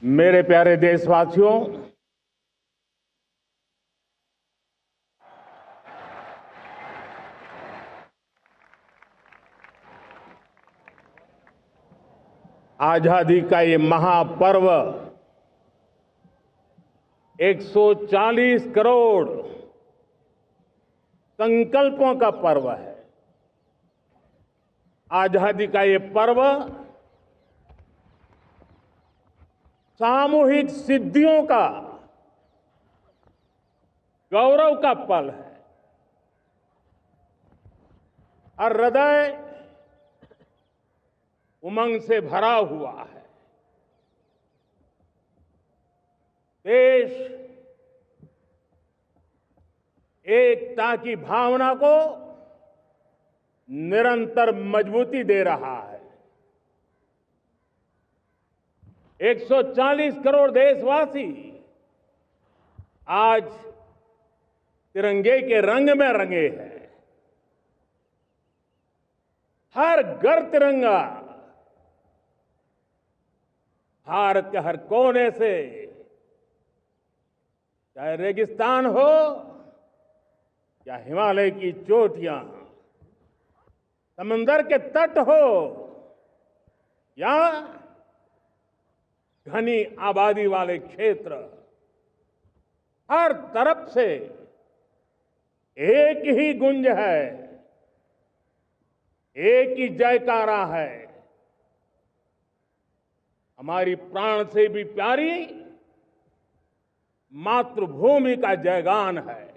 मेरे प्यारे देशवासियों, आजादी का ये महापर्व 140 करोड़ संकल्पों का पर्व है। आजादी का ये पर्व सामूहिक सिद्धियों का गौरव का पल है। और हृदय उमंग से भरा हुआ है। देश एकता की भावना को निरंतर मजबूती दे रहा है। 140 करोड़ देशवासी आज तिरंगे के रंग में रंगे हैं। हर घर तिरंगा, भारत के हर कोने से, चाहे रेगिस्तान हो या हिमालय की चोटियां, समंदर के तट हो या घनी आबादी वाले क्षेत्र, हर तरफ से एक ही गुंज है, एक ही जयकारा है। हमारी प्राण से भी प्यारी मातृभूमि का जयगान है।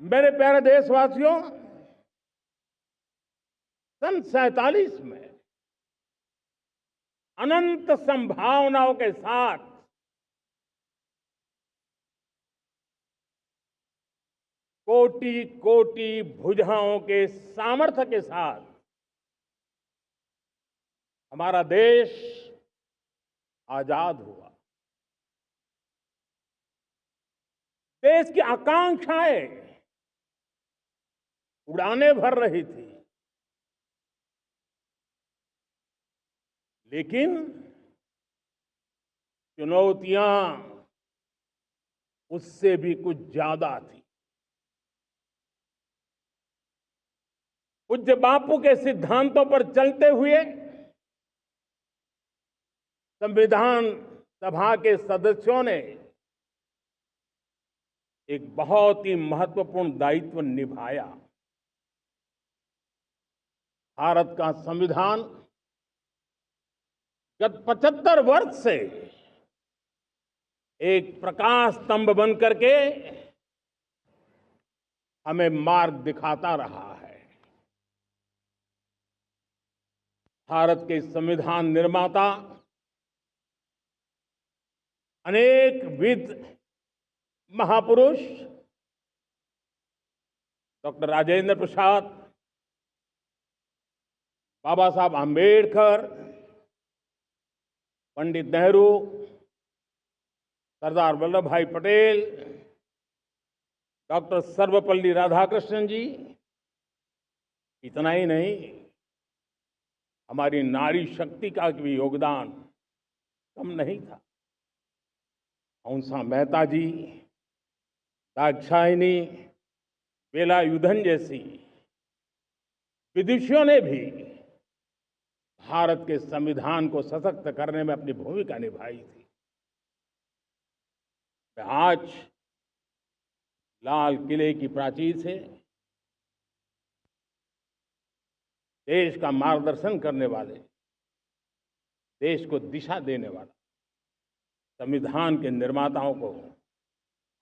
मेरे प्यारे देशवासियों, सन 47 में अनंत संभावनाओं के साथ कोटि कोटि भुजाओं के सामर्थ्य के साथ हमारा देश आजाद हुआ। देश की आकांक्षाएं उड़ाने भर रही थी, लेकिन चुनौतियां उससे भी कुछ ज्यादा थी। पूज्य बापू के सिद्धांतों पर चलते हुए संविधान सभा के सदस्यों ने एक बहुत ही महत्वपूर्ण दायित्व निभाया। भारत का संविधान गत 75 वर्ष से एक प्रकाश स्तंभ बन करके हमें मार्ग दिखाता रहा है। भारत के संविधान निर्माता अनेक विद महापुरुष डॉक्टर राजेंद्र प्रसाद, बाबा साहब आंबेडकर, पंडित नेहरू, सरदार वल्लभ भाई पटेल, डॉक्टर सर्वपल्ली राधाकृष्णन जी, इतना ही नहीं, हमारी नारी शक्ति का भी योगदान कम नहीं था। हंसा मेहता जी, दाक्षायणी, वेलायुधन जैसी विदुषियों ने भी भारत के संविधान को सशक्त करने में अपनी भूमिका निभाई थी। आज लाल किले की प्राचीर से देश का मार्गदर्शन करने वाले, देश को दिशा देने वाला संविधान के निर्माताओं को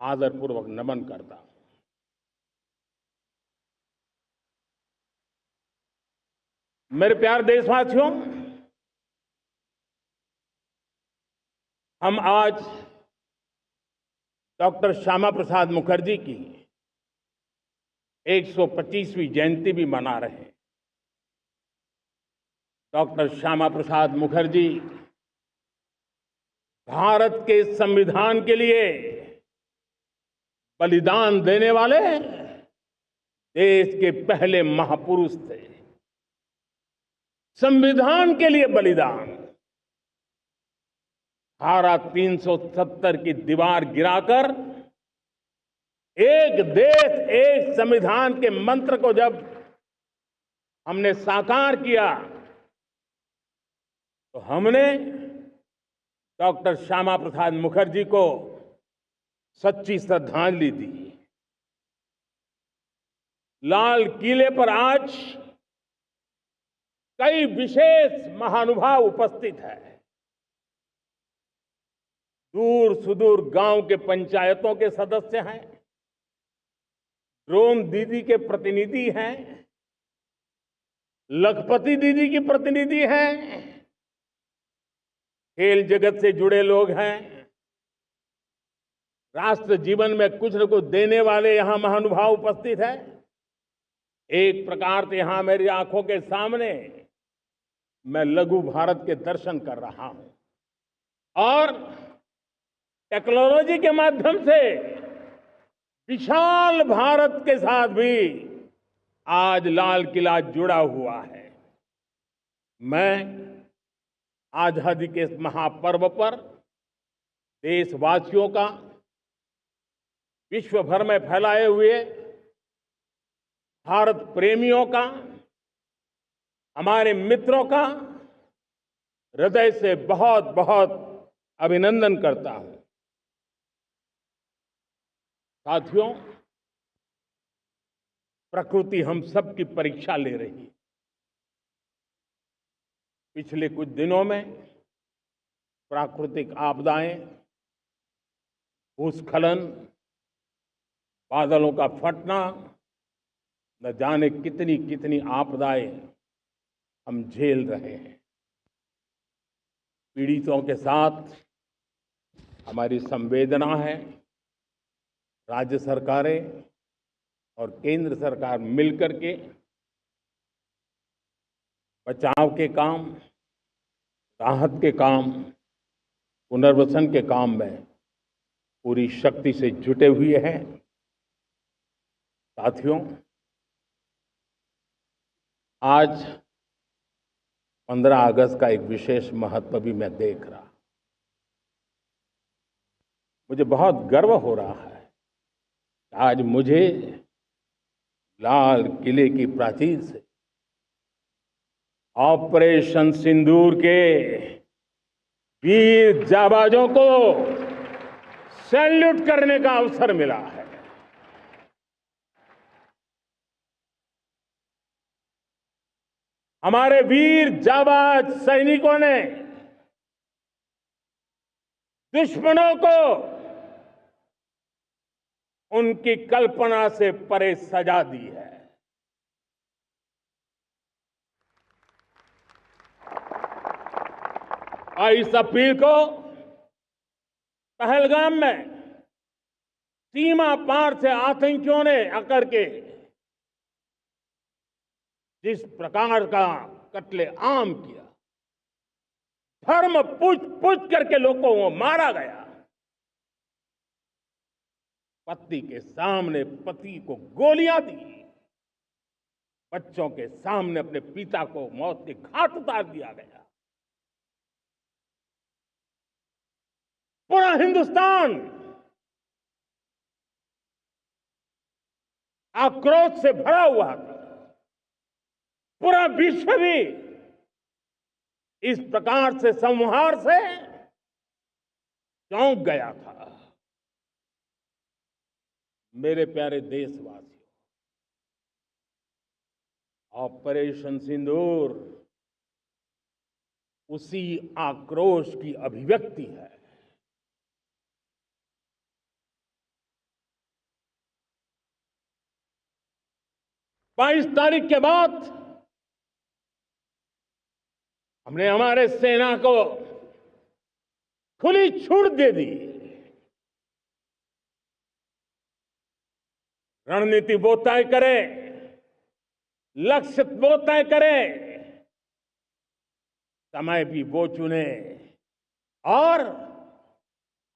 आदरपूर्वक नमन करता हूं। मेरे प्यारे देशवासियों, हम आज डॉक्टर श्यामा प्रसाद मुखर्जी की 125वीं जयंती भी मना रहे हैं। डॉक्टर श्यामा प्रसाद मुखर्जी भारत के संविधान के लिए बलिदान देने वाले देश के पहले महापुरुष थे। संविधान के लिए बलिदान, धारा 370 की दीवार गिराकर एक देश एक संविधान के मंत्र को जब हमने साकार किया तो हमने डॉक्टर श्यामा प्रसाद मुखर्जी को सच्ची श्रद्धांजलि दी। लाल किले पर आज कई विशेष महानुभाव उपस्थित हैं। दूर सुदूर गांव के पंचायतों के सदस्य हैं, ड्रोन दीदी के प्रतिनिधि हैं, लखपति दीदी की प्रतिनिधि हैं, खेल जगत से जुड़े लोग हैं, राष्ट्र जीवन में कुछ न कुछ देने वाले यहां महानुभाव उपस्थित हैं। एक प्रकार से यहां मेरी आंखों के सामने मैं लघु भारत के दर्शन कर रहा हूं और टेक्नोलॉजी के माध्यम से विशाल भारत के साथ भी आज लाल किला जुड़ा हुआ है। मैं आजादी के इस महापर्व पर देशवासियों का, विश्व भर में फैलाए हुए भारत प्रेमियों का, हमारे मित्रों का हृदय से बहुत बहुत अभिनंदन करता हूं। साथियों, प्रकृति हम सब की परीक्षा ले रही है। पिछले कुछ दिनों में प्राकृतिक आपदाएं, भूस्खलन, बादलों का फटना, न जाने कितनी कितनी आपदाएं हम झेल रहे हैं। पीड़ितों के साथ हमारी संवेदना है। राज्य सरकारें और केंद्र सरकार मिलकर के बचाव के काम, राहत के काम, पुनर्वसन के काम में पूरी शक्ति से जुटे हुए हैं। साथियों, आज 15 अगस्त का एक विशेष महत्व भी मैं देख रहा। मुझे बहुत गर्व हो रहा है। आज मुझे लाल किले की प्राचीर से ऑपरेशन सिंदूर के वीर जाबाजों को सैल्यूट करने का अवसर मिला है। हमारे वीर जाबाज सैनिकों ने दुश्मनों को उनकी कल्पना से परे सजा दी है। और इस अपील को पहलगाम में सीमा पार से आतंकियों ने आकर के जिस प्रकार का कत्ले आम किया, धर्म पूछ करके लोगों को मारा गया। पत्नी के सामने पति को गोलियां दी, बच्चों के सामने अपने पिता को मौत के घाट उतार दिया गया। पूरा हिंदुस्तान आक्रोश से भरा हुआ था। पूरा विश्व भी इस प्रकार से संहार से चौंक गया था। मेरे प्यारे देशवासियों, ऑपरेशन सिंदूर उसी आक्रोश की अभिव्यक्ति है। 22 तारीख के बाद हमने हमारे सेना को खुली छूट दे दी। रणनीति वो तय करे, लक्ष्य वो तय करे, समय भी वो चुने। और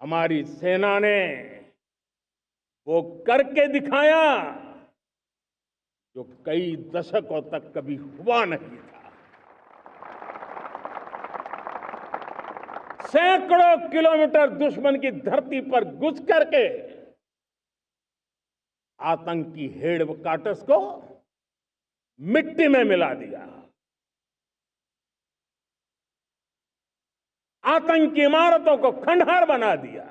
हमारी सेना ने वो करके दिखाया। जो कई दशकों तक कभी हुआ नहीं था। सैकड़ों किलोमीटर दुश्मन की धरती पर घुस करके आतंकी हेडक्वार्टर्स को मिट्टी में मिला दिया, आतंकी इमारतों को खंडहर बना दिया।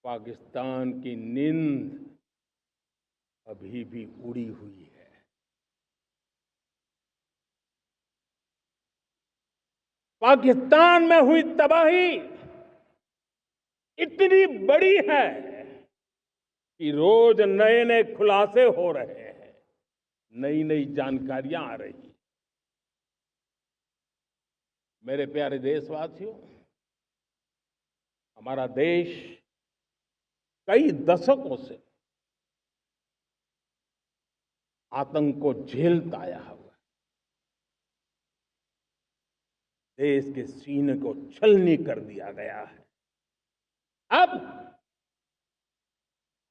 पाकिस्तान की नींद अभी भी उड़ी हुई है। पाकिस्तान में हुई तबाही इतनी बड़ी है कि रोज नए नए खुलासे हो रहे हैं, नई नई जानकारियां आ रही हैं। मेरे प्यारे देशवासियों, हमारा देश कई दशकों से आतंक को झेलता आया हुआ है। देश के सीने को छलनी कर दिया गया है। अब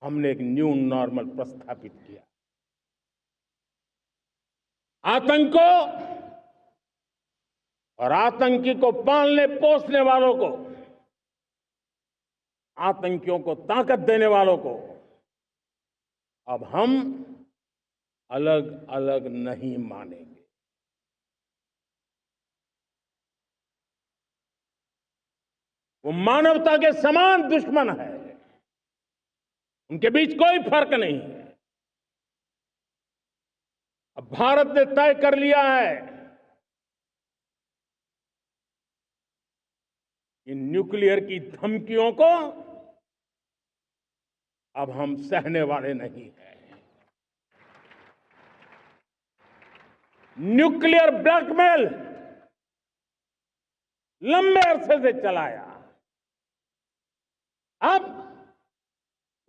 हमने एक न्यू नॉर्मल प्रस्थापित किया। आतंक को और आतंकी को पालने पोसने वालों को, आतंकियों को ताकत देने वालों को अब हम अलग अलग नहीं मानेंगे। वो मानवता के समान दुश्मन है, उनके बीच कोई फर्क नहीं है। अब भारत ने तय कर लिया है कि न्यूक्लियर की धमकियों को अब हम सहने वाले नहीं हैं। न्यूक्लियर ब्लैकमेल लंबे अरसे से चलाया, अब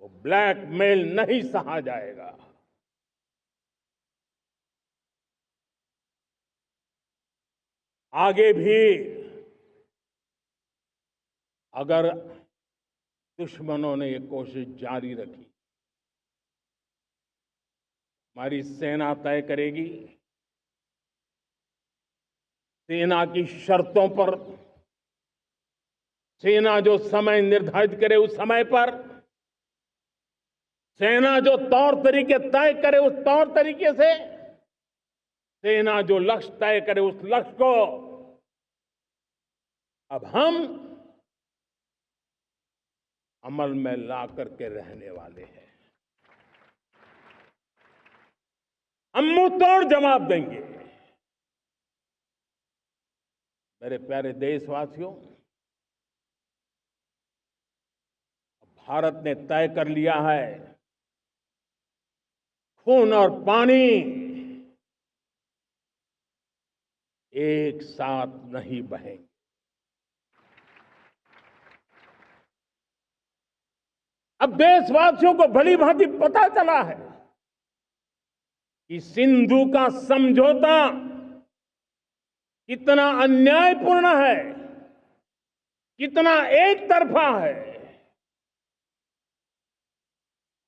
वो ब्लैकमेल नहीं सहा जाएगा। आगे भी अगर दुश्मनों ने ये कोशिश जारी रखी, हमारी सेना तय करेगी, सेना की शर्तों पर, सेना जो समय निर्धारित करे उस समय पर, सेना जो तौर तरीके तय करे उस तौर तरीके से, सेना जो लक्ष्य तय करे उस लक्ष्य को अब हम अमल में ला करके रहने वाले हैं। हम मुंह तोड़ जवाब देंगे। मेरे प्यारे देशवासियों, भारत ने तय कर लिया है, खून और पानी एक साथ नहीं बहेंगे। अब देशवासियों को भली भांति पता चला है कि सिंधु का समझौता कितना अन्यायपूर्ण है, कितना एक तरफा है।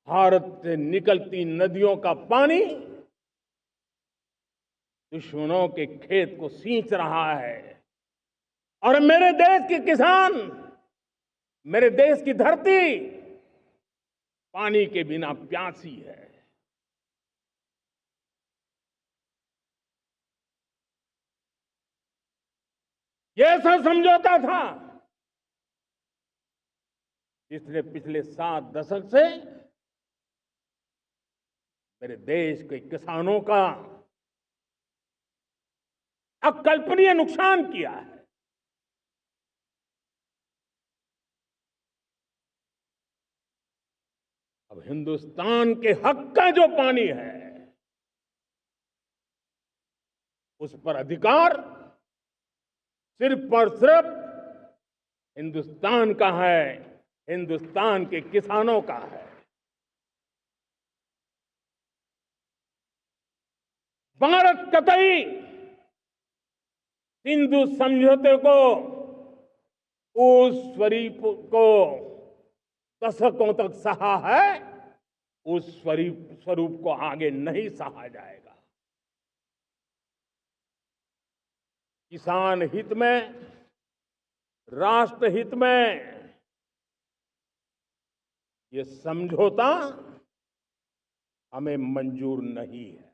भारत से निकलती नदियों का पानी दुश्मनों के खेत को सींच रहा है और मेरे देश के किसान, मेरे देश की धरती पानी के बिना प्यासी है। ये ऐसा समझौता था जिसने पिछले 7 दशक से मेरे देश के किसानों का अकल्पनीय नुकसान किया है। अब हिंदुस्तान के हक का जो पानी है उस पर अधिकार सिर्फ और सिर्फ हिंदुस्तान का है, हिंदुस्तान के किसानों का है। भारत कतई सिंधु समझौते को, उस स्वरूप को दशकों तक सहा है, उस स्वरूप को आगे नहीं सहा जाएगा। किसान हित में, राष्ट्र हित में ये समझौता हमें मंजूर नहीं है।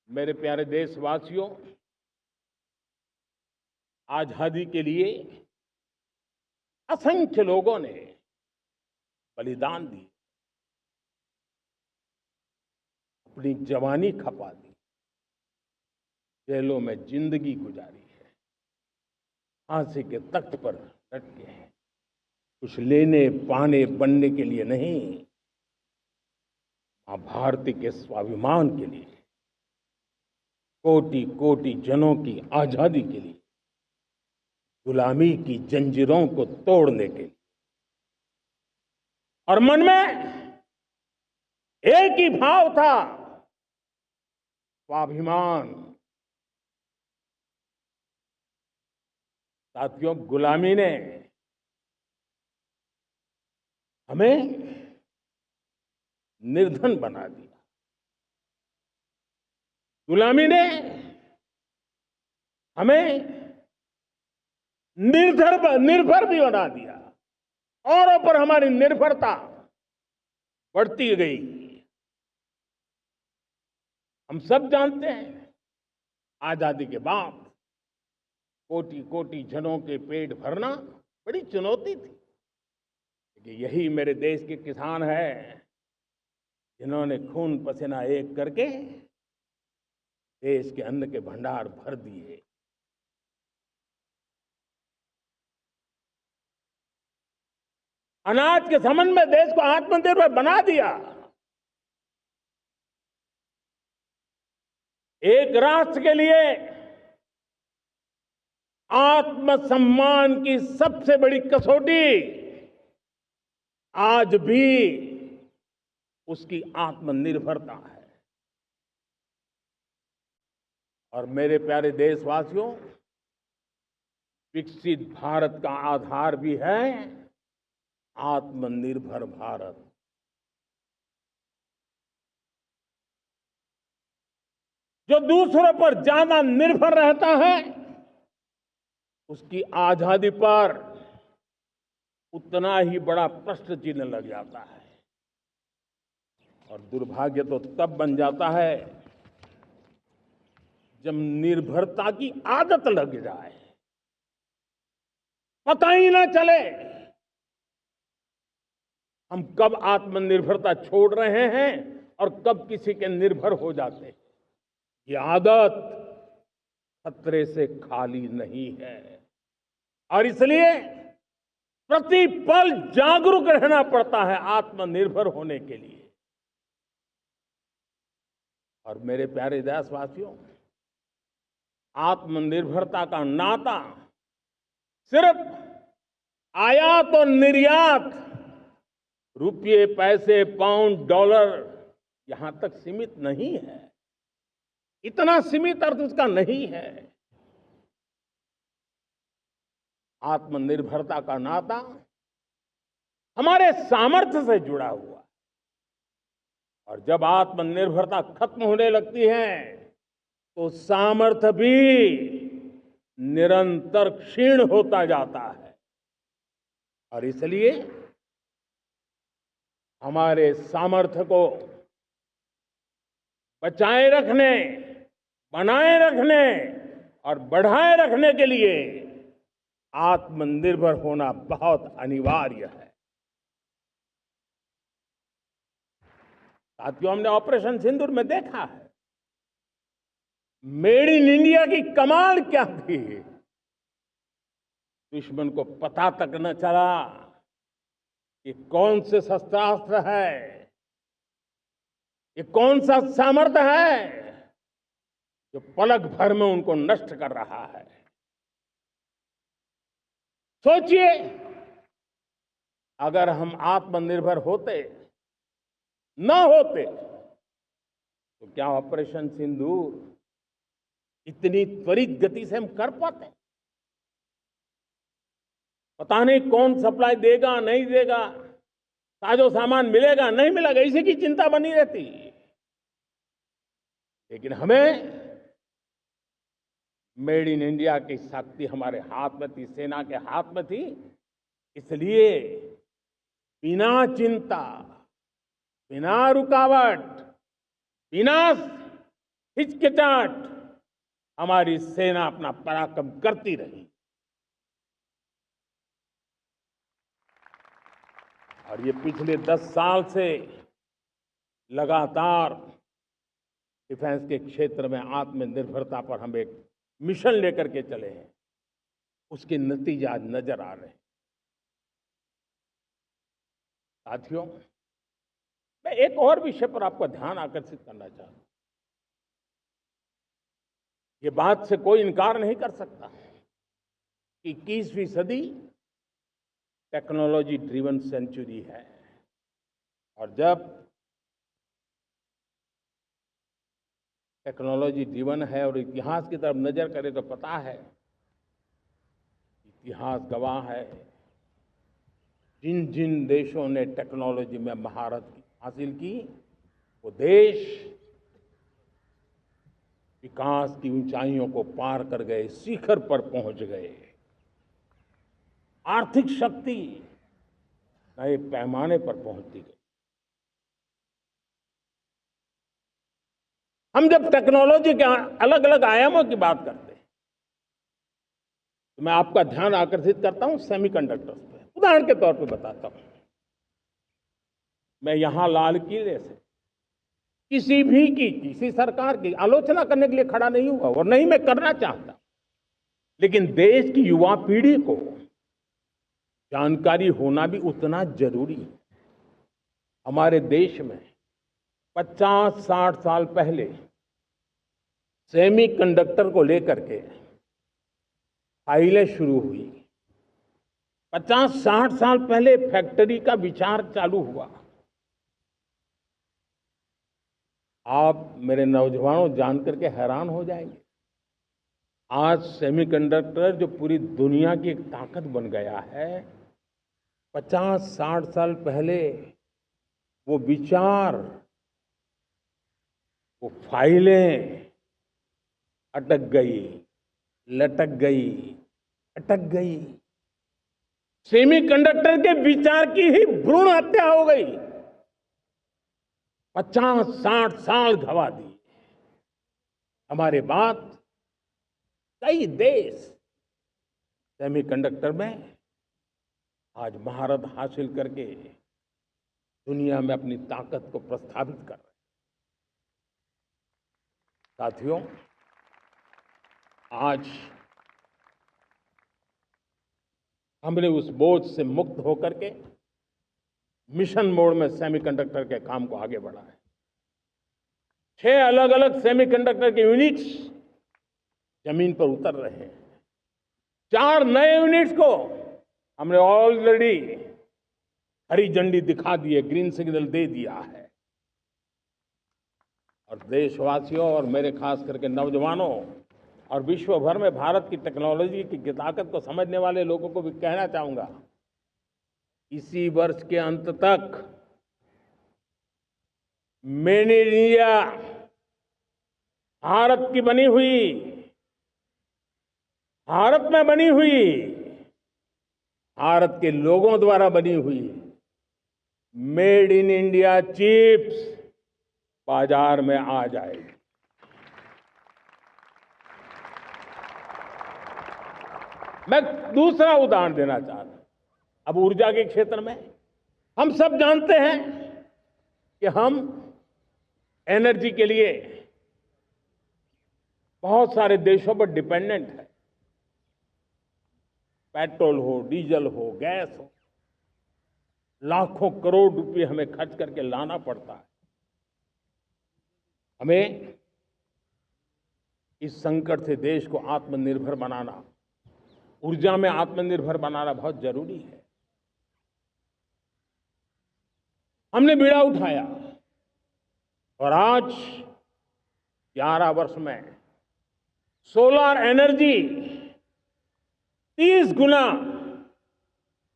मेरे प्यारे देशवासियों, आजादी के लिए असंख्य लोगों ने बलिदान दी, अपनी जवानी खपा दी, जेलों में जिंदगी गुजारी है, फांसी के तख्त पर लटके हैं, कुछ लेने पाने बनने के लिए नहीं, मां भारती के स्वाभिमान के लिए, कोटि कोटि जनों की आजादी के लिए, गुलामी की जंजीरों को तोड़ने के लिए। और मन में एक ही भाव था, स्वाभिमान। साथियों, गुलामी ने हमें निर्धन बना दिया, गुलामी ने हमें निर्भर भी बना दिया, औरों पर हमारी निर्भरता बढ़ती गई। हम सब जानते हैं, आजादी के बाद कोटि कोटि जनों के पेट भरना बड़ी चुनौती थी। लेकिन यही मेरे देश के किसान हैं जिन्होंने खून पसीना एक करके देश के अन्न के भंडार भर दिए। अनाज के संबंध में देश को आत्मनिर्भर बना दिया। एक राष्ट्र के लिए आत्मसम्मान की सबसे बड़ी कसौटी आज भी उसकी आत्मनिर्भरता है। और मेरे प्यारे देशवासियों, विकसित भारत का आधार भी है आत्मनिर्भर भारत। जो दूसरों पर ज्यादा निर्भर रहता है, उसकी आजादी पर उतना ही बड़ा प्रश्न चिन्ह लग जाता है। और दुर्भाग्य तो तब बन जाता है जब निर्भरता की आदत लग जाए, पता ही ना चले हम कब आत्मनिर्भरता छोड़ रहे हैं और कब किसी के निर्भर हो जाते हैं। ये आदत खतरे से खाली नहीं है और इसलिए प्रति पल जागरूक रहना पड़ता है आत्मनिर्भर होने के लिए। और मेरे प्यारे देशवासियों, आत्मनिर्भरता का नाता सिर्फ आयात और निर्यात, रुपये, पैसे, पाउंड, डॉलर यहां तक सीमित नहीं है। इतना सीमित अर्थ उसका नहीं है। आत्मनिर्भरता का नाता हमारे सामर्थ्य से जुड़ा हुआ है। और जब आत्मनिर्भरता खत्म होने लगती है तो सामर्थ्य भी निरंतर क्षीण होता जाता है। और इसलिए हमारे सामर्थ्य को बचाए रखने, बनाए रखने और बढ़ाए रखने के लिए आत्मनिर्भर होना बहुत अनिवार्य है। साथियों, हमने ऑपरेशन सिंदूर में देखा है मेड इन इंडिया की कमाल क्या थी। दुश्मन को पता तक न चला कि कौन से शस्त्रास्त्र है, ये कौन सा सामर्थ्य है जो पलक भर में उनको नष्ट कर रहा है। सोचिए, अगर हम आत्मनिर्भर होते न होते तो क्या ऑपरेशन सिंदूर इतनी त्वरित गति से हम कर पाते? पता नहीं कौन सप्लाई देगा नहीं देगा, साजो सामान मिलेगा नहीं मिलेगा, इसी की चिंता बनी रहती। लेकिन हमें मेड इन इंडिया की शक्ति हमारे हाथ में थी, सेना के हाथ में थी। इसलिए बिना चिंता, बिना रुकावट, बिना हिचकिचाहट हमारी सेना अपना पराक्रम करती रही। और ये पिछले 10 साल से लगातार डिफेंस के क्षेत्र में आत्मनिर्भरता पर हम एक मिशन लेकर के चले हैं, उसके नतीजे आज नजर आ रहे हैं। साथियों, मैं एक और विषय पर आपका ध्यान आकर्षित करना चाहता हूं। ये बात से कोई इनकार नहीं कर सकता कि 21वीं सदी टेक्नोलॉजी ड्रिवन सेंचुरी है। और जब टेक्नोलॉजी ड्रिवन है और इतिहास की तरफ नजर करें तो पता है, इतिहास गवाह है, जिन जिन देशों ने टेक्नोलॉजी में महारत हासिल की, वो देश विकास की ऊंचाइयों को पार कर गए, शिखर पर पहुंच गए। आर्थिक शक्ति नए पैमाने पर पहुंचती गई। हम जब टेक्नोलॉजी के अलग अलग आयामों की बात करते हैं तो मैं आपका ध्यान आकर्षित करता हूं सेमीकंडक्टर्स पे। उदाहरण के तौर पे बताता हूं, मैं यहां लाल किले से किसी सरकार की आलोचना करने के लिए खड़ा नहीं हुआ और नहीं मैं करना चाहता, लेकिन देश की युवा पीढ़ी को जानकारी होना भी उतना जरूरी है। हमारे देश में 50-60 साल पहले सेमीकंडक्टर को लेकर के फाइलें शुरू हुई। 50-60 साल पहले फैक्ट्री का विचार चालू हुआ। आप मेरे नौजवानों जानकर के हैरान हो जाएंगे, आज सेमीकंडक्टर जो पूरी दुनिया की एक ताकत बन गया है, 50-60 साल पहले वो विचार, वो फाइलें अटक गई, लटक गई, अटक गई। सेमीकंडक्टर के विचार की ही भ्रूण हत्या हो गई। 50-60 साल गवा दी। हमारे बाद कई देश सेमीकंडक्टर में आज महारत हासिल करके दुनिया में अपनी ताकत को प्रस्थापित कर रहे हैं। साथियों, आज हमने उस बोझ से मुक्त होकर के मिशन मोड में सेमीकंडक्टर के काम को आगे बढ़ा है। 6 अलग अलग सेमीकंडक्टर के यूनिट्स जमीन पर उतर रहे हैं। 4 नए यूनिट्स को हमने ऑलरेडी हरी झंडी दिखा दी है, ग्रीन सिग्नल दे दिया है। और देशवासियों और मेरे खास करके नौजवानों और विश्व भर में भारत की टेक्नोलॉजी की ताकत को समझने वाले लोगों को भी कहना चाहूंगा, इसी वर्ष के अंत तक मेड इन इंडिया, भारत की बनी हुई, भारत में बनी हुई, भारत के लोगों द्वारा बनी हुई मेड इन इंडिया चिप्स बाजार में आ जाएगी। मैं दूसरा उदाहरण देना चाहता हूं। अब ऊर्जा के क्षेत्र में हम सब जानते हैं कि हम एनर्जी के लिए बहुत सारे देशों पर डिपेंडेंट है। पेट्रोल हो, डीजल हो, गैस हो, लाखों करोड़ रुपए हमें खर्च करके लाना पड़ता है। हमें इस संकट से देश को आत्मनिर्भर बनाना, ऊर्जा में आत्मनिर्भर बनाना बहुत जरूरी है। हमने बीड़ा उठाया और आज 11 वर्ष में सोलर एनर्जी 30 गुना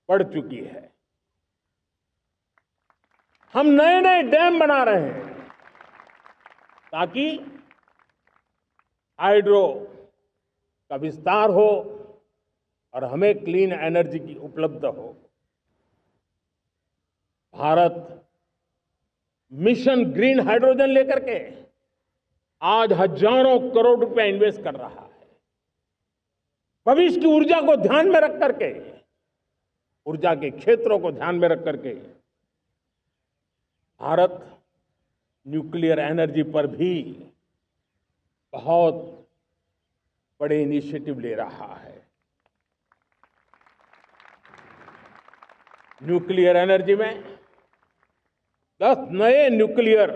बढ़ चुकी है। हम नए नए डैम बना रहे हैं ताकि हाइड्रो का विस्तार हो और हमें क्लीन एनर्जी की उपलब्ध हो। भारत मिशन ग्रीन हाइड्रोजन लेकर के आज हजारों करोड़ रुपए इन्वेस्ट कर रहा है। भविष्य की ऊर्जा को ध्यान में रख करके, ऊर्जा के क्षेत्रों को ध्यान में रख करके भारत न्यूक्लियर एनर्जी पर भी बहुत बड़े इनिशिएटिव ले रहा है। न्यूक्लियर एनर्जी में 10 नए न्यूक्लियर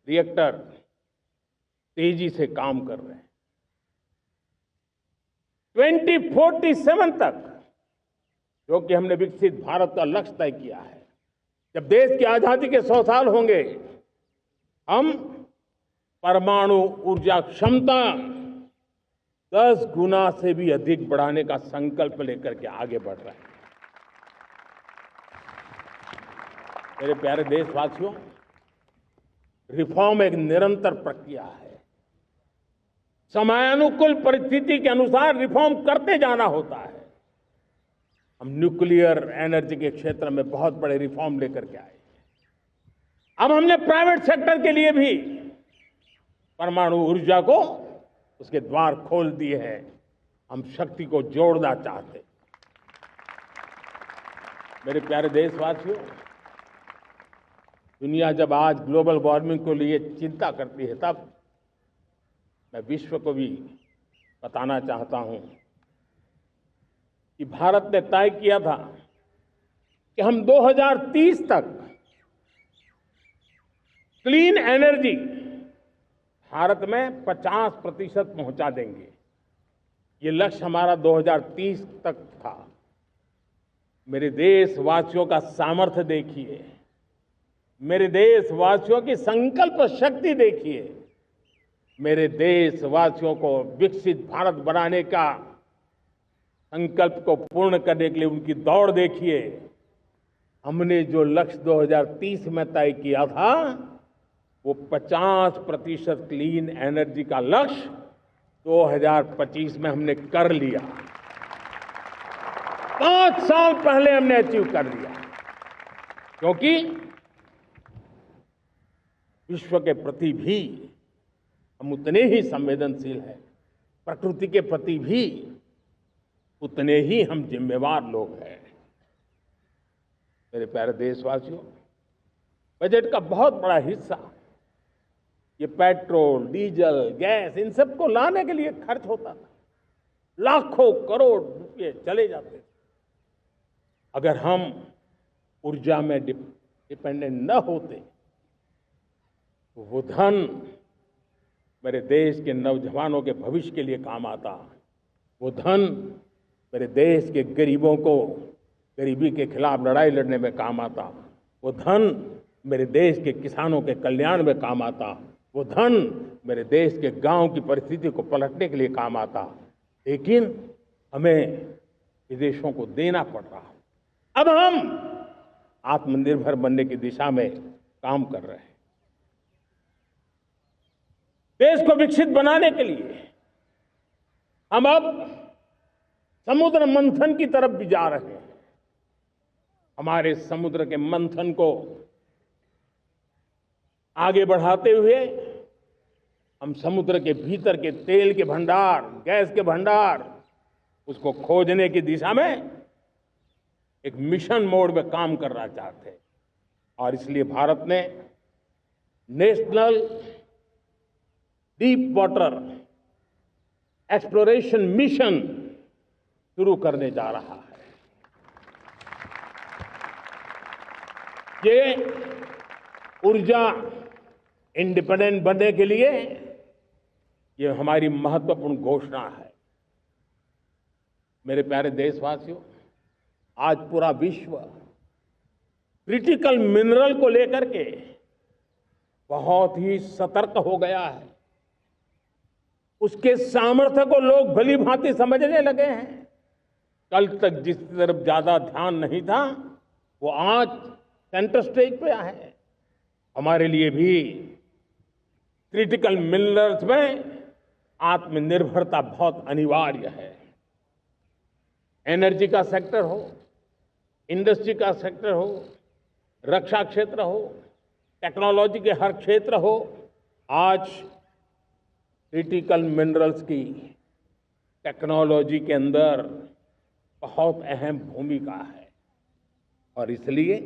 रिएक्टर तेजी से काम कर रहे हैं। 2047 तक, जो कि हमने विकसित भारत का लक्ष्य तय किया है, जब देश की आजादी के 100 साल होंगे, हम परमाणु ऊर्जा क्षमता 10 गुना से भी अधिक बढ़ाने का संकल्प लेकर के आगे बढ़ रहे हैं। मेरे प्यारे देशवासियों, रिफॉर्म एक निरंतर प्रक्रिया है। समयानुकूल परिस्थिति के अनुसार रिफॉर्म करते जाना होता है। हम न्यूक्लियर एनर्जी के क्षेत्र में बहुत बड़े रिफॉर्म लेकर के आए। अब हमने प्राइवेट सेक्टर के लिए भी परमाणु ऊर्जा को उसके द्वार खोल दिए हैं। हम शक्ति को जोड़ना चाहते हैं। मेरे प्यारे देशवासियों, दुनिया जब आज ग्लोबल वार्मिंग को लिए चिंता करती है, तब मैं विश्व को भी बताना चाहता हूं कि भारत ने तय किया था कि हम 2030 तक क्लीन एनर्जी भारत में 50% पहुंचा देंगे। ये लक्ष्य हमारा 2030 तक था। मेरे देशवासियों का सामर्थ्य देखिए, मेरे देशवासियों की संकल्प शक्ति देखिए, मेरे देशवासियों को विकसित भारत बनाने का संकल्प को पूर्ण करने के लिए उनकी दौड़ देखिए। हमने जो लक्ष्य 2030 में तय किया था, वो 50% क्लीन एनर्जी का लक्ष्य 2025 में हमने कर लिया। 5 साल पहले हमने अचीव कर लिया, क्योंकि विश्व के प्रति भी हम उतने ही संवेदनशील हैं, प्रकृति के प्रति भी उतने ही हम जिम्मेवार लोग हैं। मेरे प्यारे देशवासियों, बजट का बहुत बड़ा हिस्सा ये पेट्रोल, डीजल, गैस, इन सब को लाने के लिए खर्च होता था। लाखों करोड़ रुपए चले जाते थे। अगर हम ऊर्जा में डिपेंडेंट न होते तो वो धन मेरे देश के नौजवानों के भविष्य के लिए काम आता। वो धन मेरे देश के गरीबों को गरीबी के खिलाफ लड़ाई लड़ने में काम आता। वो धन मेरे देश के किसानों के कल्याण में काम आता। वो धन मेरे देश के गांव की परिस्थिति को पलटने के लिए काम आता। लेकिन हमें विदेशों को देना पड़ रहा। अब हम आत्मनिर्भर बनने की दिशा में काम कर रहे हैं। देश को विकसित बनाने के लिए हम अब समुद्र मंथन की तरफ भी जा रहे हैं। हमारे समुद्र के मंथन को आगे बढ़ाते हुए हम समुद्र के भीतर के तेल के भंडार, गैस के भंडार, उसको खोजने की दिशा में एक मिशन मोड में काम करना चाहते हैं। और इसलिए भारत ने national deep water exploration mission शुरू करने जा रहा है। ये ऊर्जा इंडिपेंडेंट बनने के लिए ये हमारी महत्वपूर्ण घोषणा है। मेरे प्यारे देशवासियों, आज पूरा विश्व क्रिटिकल मिनरल को लेकर के बहुत ही सतर्क हो गया है। उसके सामर्थ्य को लोग भली भांति समझने लगे हैं। कल तक जिस तरफ ज्यादा ध्यान नहीं था, वो आज सेंटर स्टेज पे है। हमारे लिए भी क्रिटिकल मिनरल्स में आत्मनिर्भरता बहुत अनिवार्य है। एनर्जी का सेक्टर हो, इंडस्ट्री का सेक्टर हो, रक्षा क्षेत्र हो, टेक्नोलॉजी के हर क्षेत्र हो, आज क्रिटिकल मिनरल्स की टेक्नोलॉजी के अंदर बहुत अहम भूमिका है। और इसलिए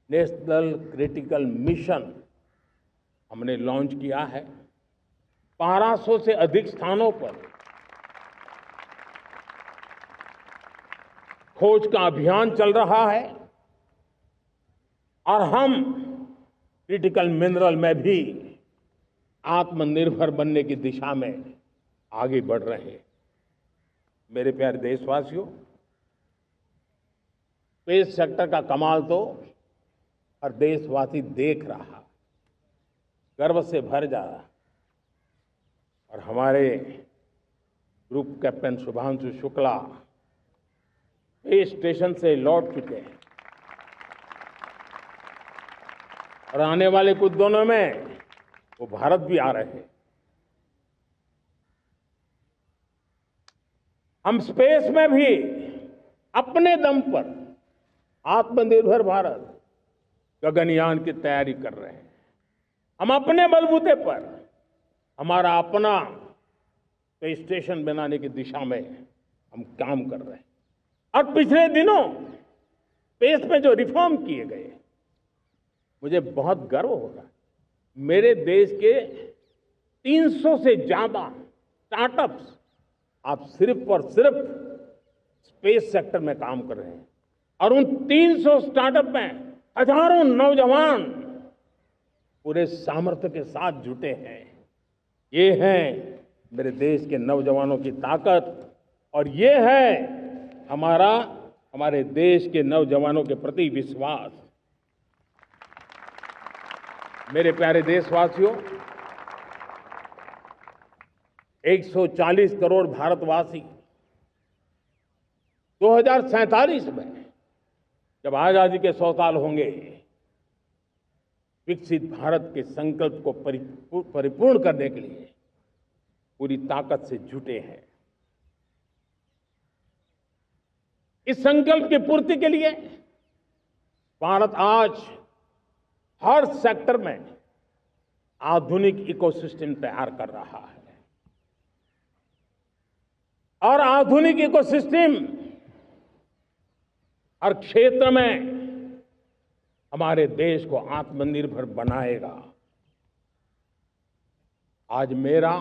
नेशनल क्रिटिकल मिशन हमने लॉन्च किया है। 1200 से अधिक स्थानों पर खोज का अभियान चल रहा है और हम क्रिटिकल मिनरल में भी आत्मनिर्भर बनने की दिशा में आगे बढ़ रहे हैं। मेरे प्यारे देशवासियों, स्पेस सेक्टर का कमाल तो हर देशवासी देख रहा, गर्व से भर जा रहा। और हमारे group captain Shubhanshu Shukla space station से लौट चुके हैं और आने वाले कुछ दिनों में वो भारत भी आ रहे हैं। हम स्पेस में भी अपने दम पर आत्मनिर्भर भारत गगनयान की तैयारी कर रहे हैं। हम अपने बलबूते पर हमारा अपना स्पेस स्टेशन बनाने की दिशा में हम काम कर रहे हैं। और पिछले दिनों स्पेस में जो रिफॉर्म किए गए, मुझे बहुत गर्व हो रहा है। मेरे देश के 300 से ज्यादा स्टार्टअप्स आप सिर्फ और सिर्फ स्पेस सेक्टर में काम कर रहे हैं और उन 300 स्टार्टअप में हजारों नौजवान पूरे सामर्थ्य के साथ जुटे हैं। ये है मेरे देश के नौजवानों की ताकत और ये है हमारे देश के नौजवानों के प्रति विश्वास। मेरे प्यारे देशवासियों, 140 करोड़ भारतवासी 2047 में जब आजादी के 100 साल होंगे, विकसित भारत के संकल्प को परिपूर्ण करने के लिए पूरी ताकत से जुटे हैं। इस संकल्प की पूर्ति के लिए भारत आज हर सेक्टर में आधुनिक इकोसिस्टम तैयार कर रहा है और आधुनिक इकोसिस्टम हर क्षेत्र में हमारे देश को आत्मनिर्भर बनाएगा। आज मेरा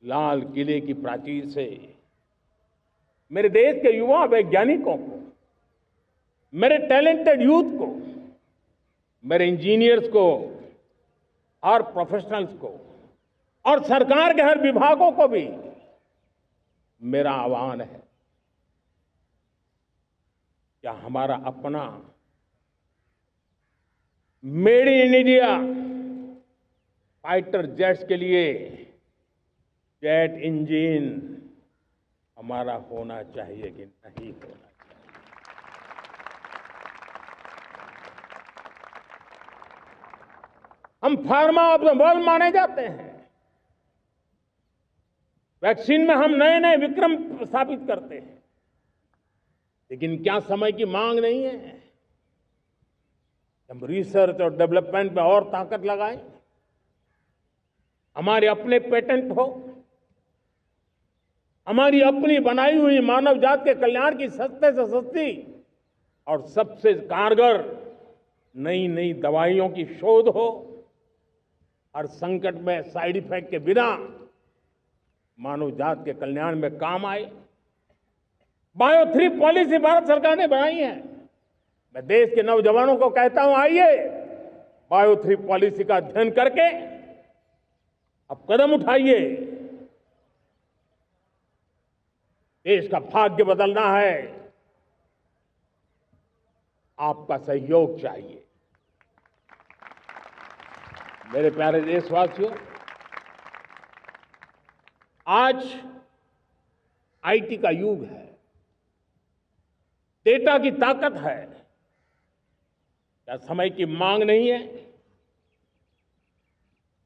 लाल किले की प्राचीर से मेरे देश के युवा वैज्ञानिकों को, मेरे टैलेंटेड यूथ को, मेरे इंजीनियर्स को और प्रोफेशनल्स को और सरकार के हर विभागों को भी मेरा आह्वान है, क्या हमारा अपना made in India fighter jets के लिए जेट इंजन हमारा होना चाहिए कि नहीं होना चाहिए? हम फार्मा ऑफ द वर्ल्ड माने जाते हैं। वैक्सीन में हम नए नए विक्रम स्थापित करते हैं, लेकिन क्या समय की मांग नहीं है? हम रिसर्च और डेवलपमेंट में और ताकत लगाएं, हमारे अपने पेटेंट हो, हमारी अपनी बनाई हुई मानव जात के कल्याण की सस्ते से सस्ती और सबसे कारगर नई नई दवाइयों की शोध हो, हर संकट में साइड इफेक्ट के बिना मानव जात के कल्याण में काम आए। बायो 3 पॉलिसी भारत सरकार ने बनाई है। मैं देश के नौजवानों को कहता हूं, आइए बायो 3 पॉलिसी का अध्ययन करके अब कदम उठाइए। देश का भाग्य बदलना है, आपका सहयोग चाहिए। मेरे प्यारे देशवासियों, आज आईटी का युग है, डेटा की ताकत है। क्या समय की मांग नहीं है?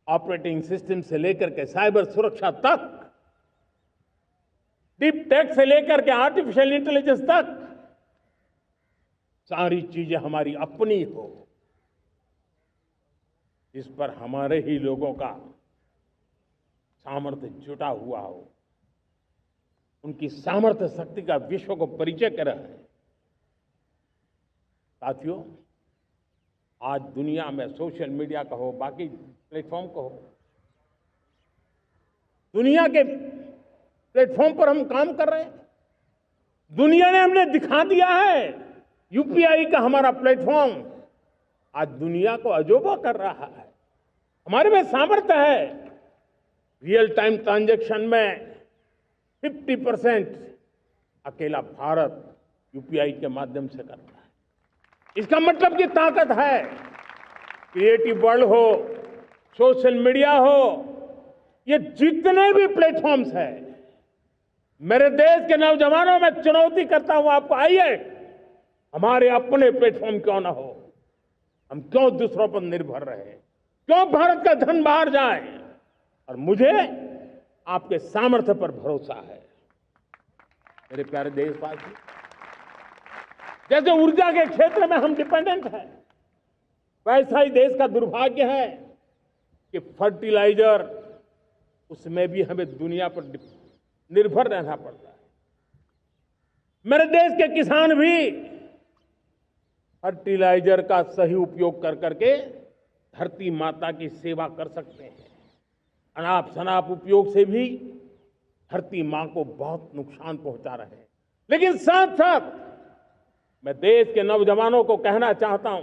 ऑपरेटिंग सिस्टम से लेकर के साइबर सुरक्षा तक, डीप टेक से लेकर के आर्टिफिशियल इंटेलिजेंस तक, सारी चीजें हमारी अपनी हो, इस पर हमारे ही लोगों का सामर्थ्य जुटा हुआ हो, उनकी सामर्थ्य शक्ति का विश्व को परिचय कराएं। साथियों, आज दुनिया में सोशल मीडिया का हो, बाकी प्लेटफॉर्म का हो, दुनिया के प्लेटफॉर्म पर हम काम कर रहे हैं। दुनिया ने हमने दिखा दिया है, यूपीआई का हमारा प्लेटफॉर्म आज दुनिया को अजोबा कर रहा है। हमारे में सामर्थ्य है। रियल टाइम ट्रांजैक्शन में 50% अकेला भारत यूपीआई के माध्यम से कर रहा है। इसका मतलब की ताकत है। क्रिएटिव वर्ल्ड हो, सोशल मीडिया हो, ये जितने भी प्लेटफॉर्म्स हैं, मेरे देश के नौजवानों में चुनौती करता हूं आपको, आइए हमारे अपने प्लेटफॉर्म क्यों ना हो, हम क्यों दूसरों पर निर्भर रहे, क्यों भारत का धन बाहर जाए। और मुझे आपके सामर्थ्य पर भरोसा है। मेरे प्यारे देशवासी, जैसे ऊर्जा के क्षेत्र में हम डिपेंडेंट हैं, वैसा ही देश का दुर्भाग्य है कि फर्टिलाइजर, उसमें भी हमें दुनिया पर निर्भर रहना पड़ता है। मेरे देश के किसान भी फर्टिलाइजर का सही उपयोग कर करके धरती माता की सेवा कर सकते हैं। अनाप शनाप उपयोग से भी धरती मां को बहुत नुकसान पहुंचा रहे हैं। लेकिन साथ साथ मैं देश के नौजवानों को कहना चाहता हूं,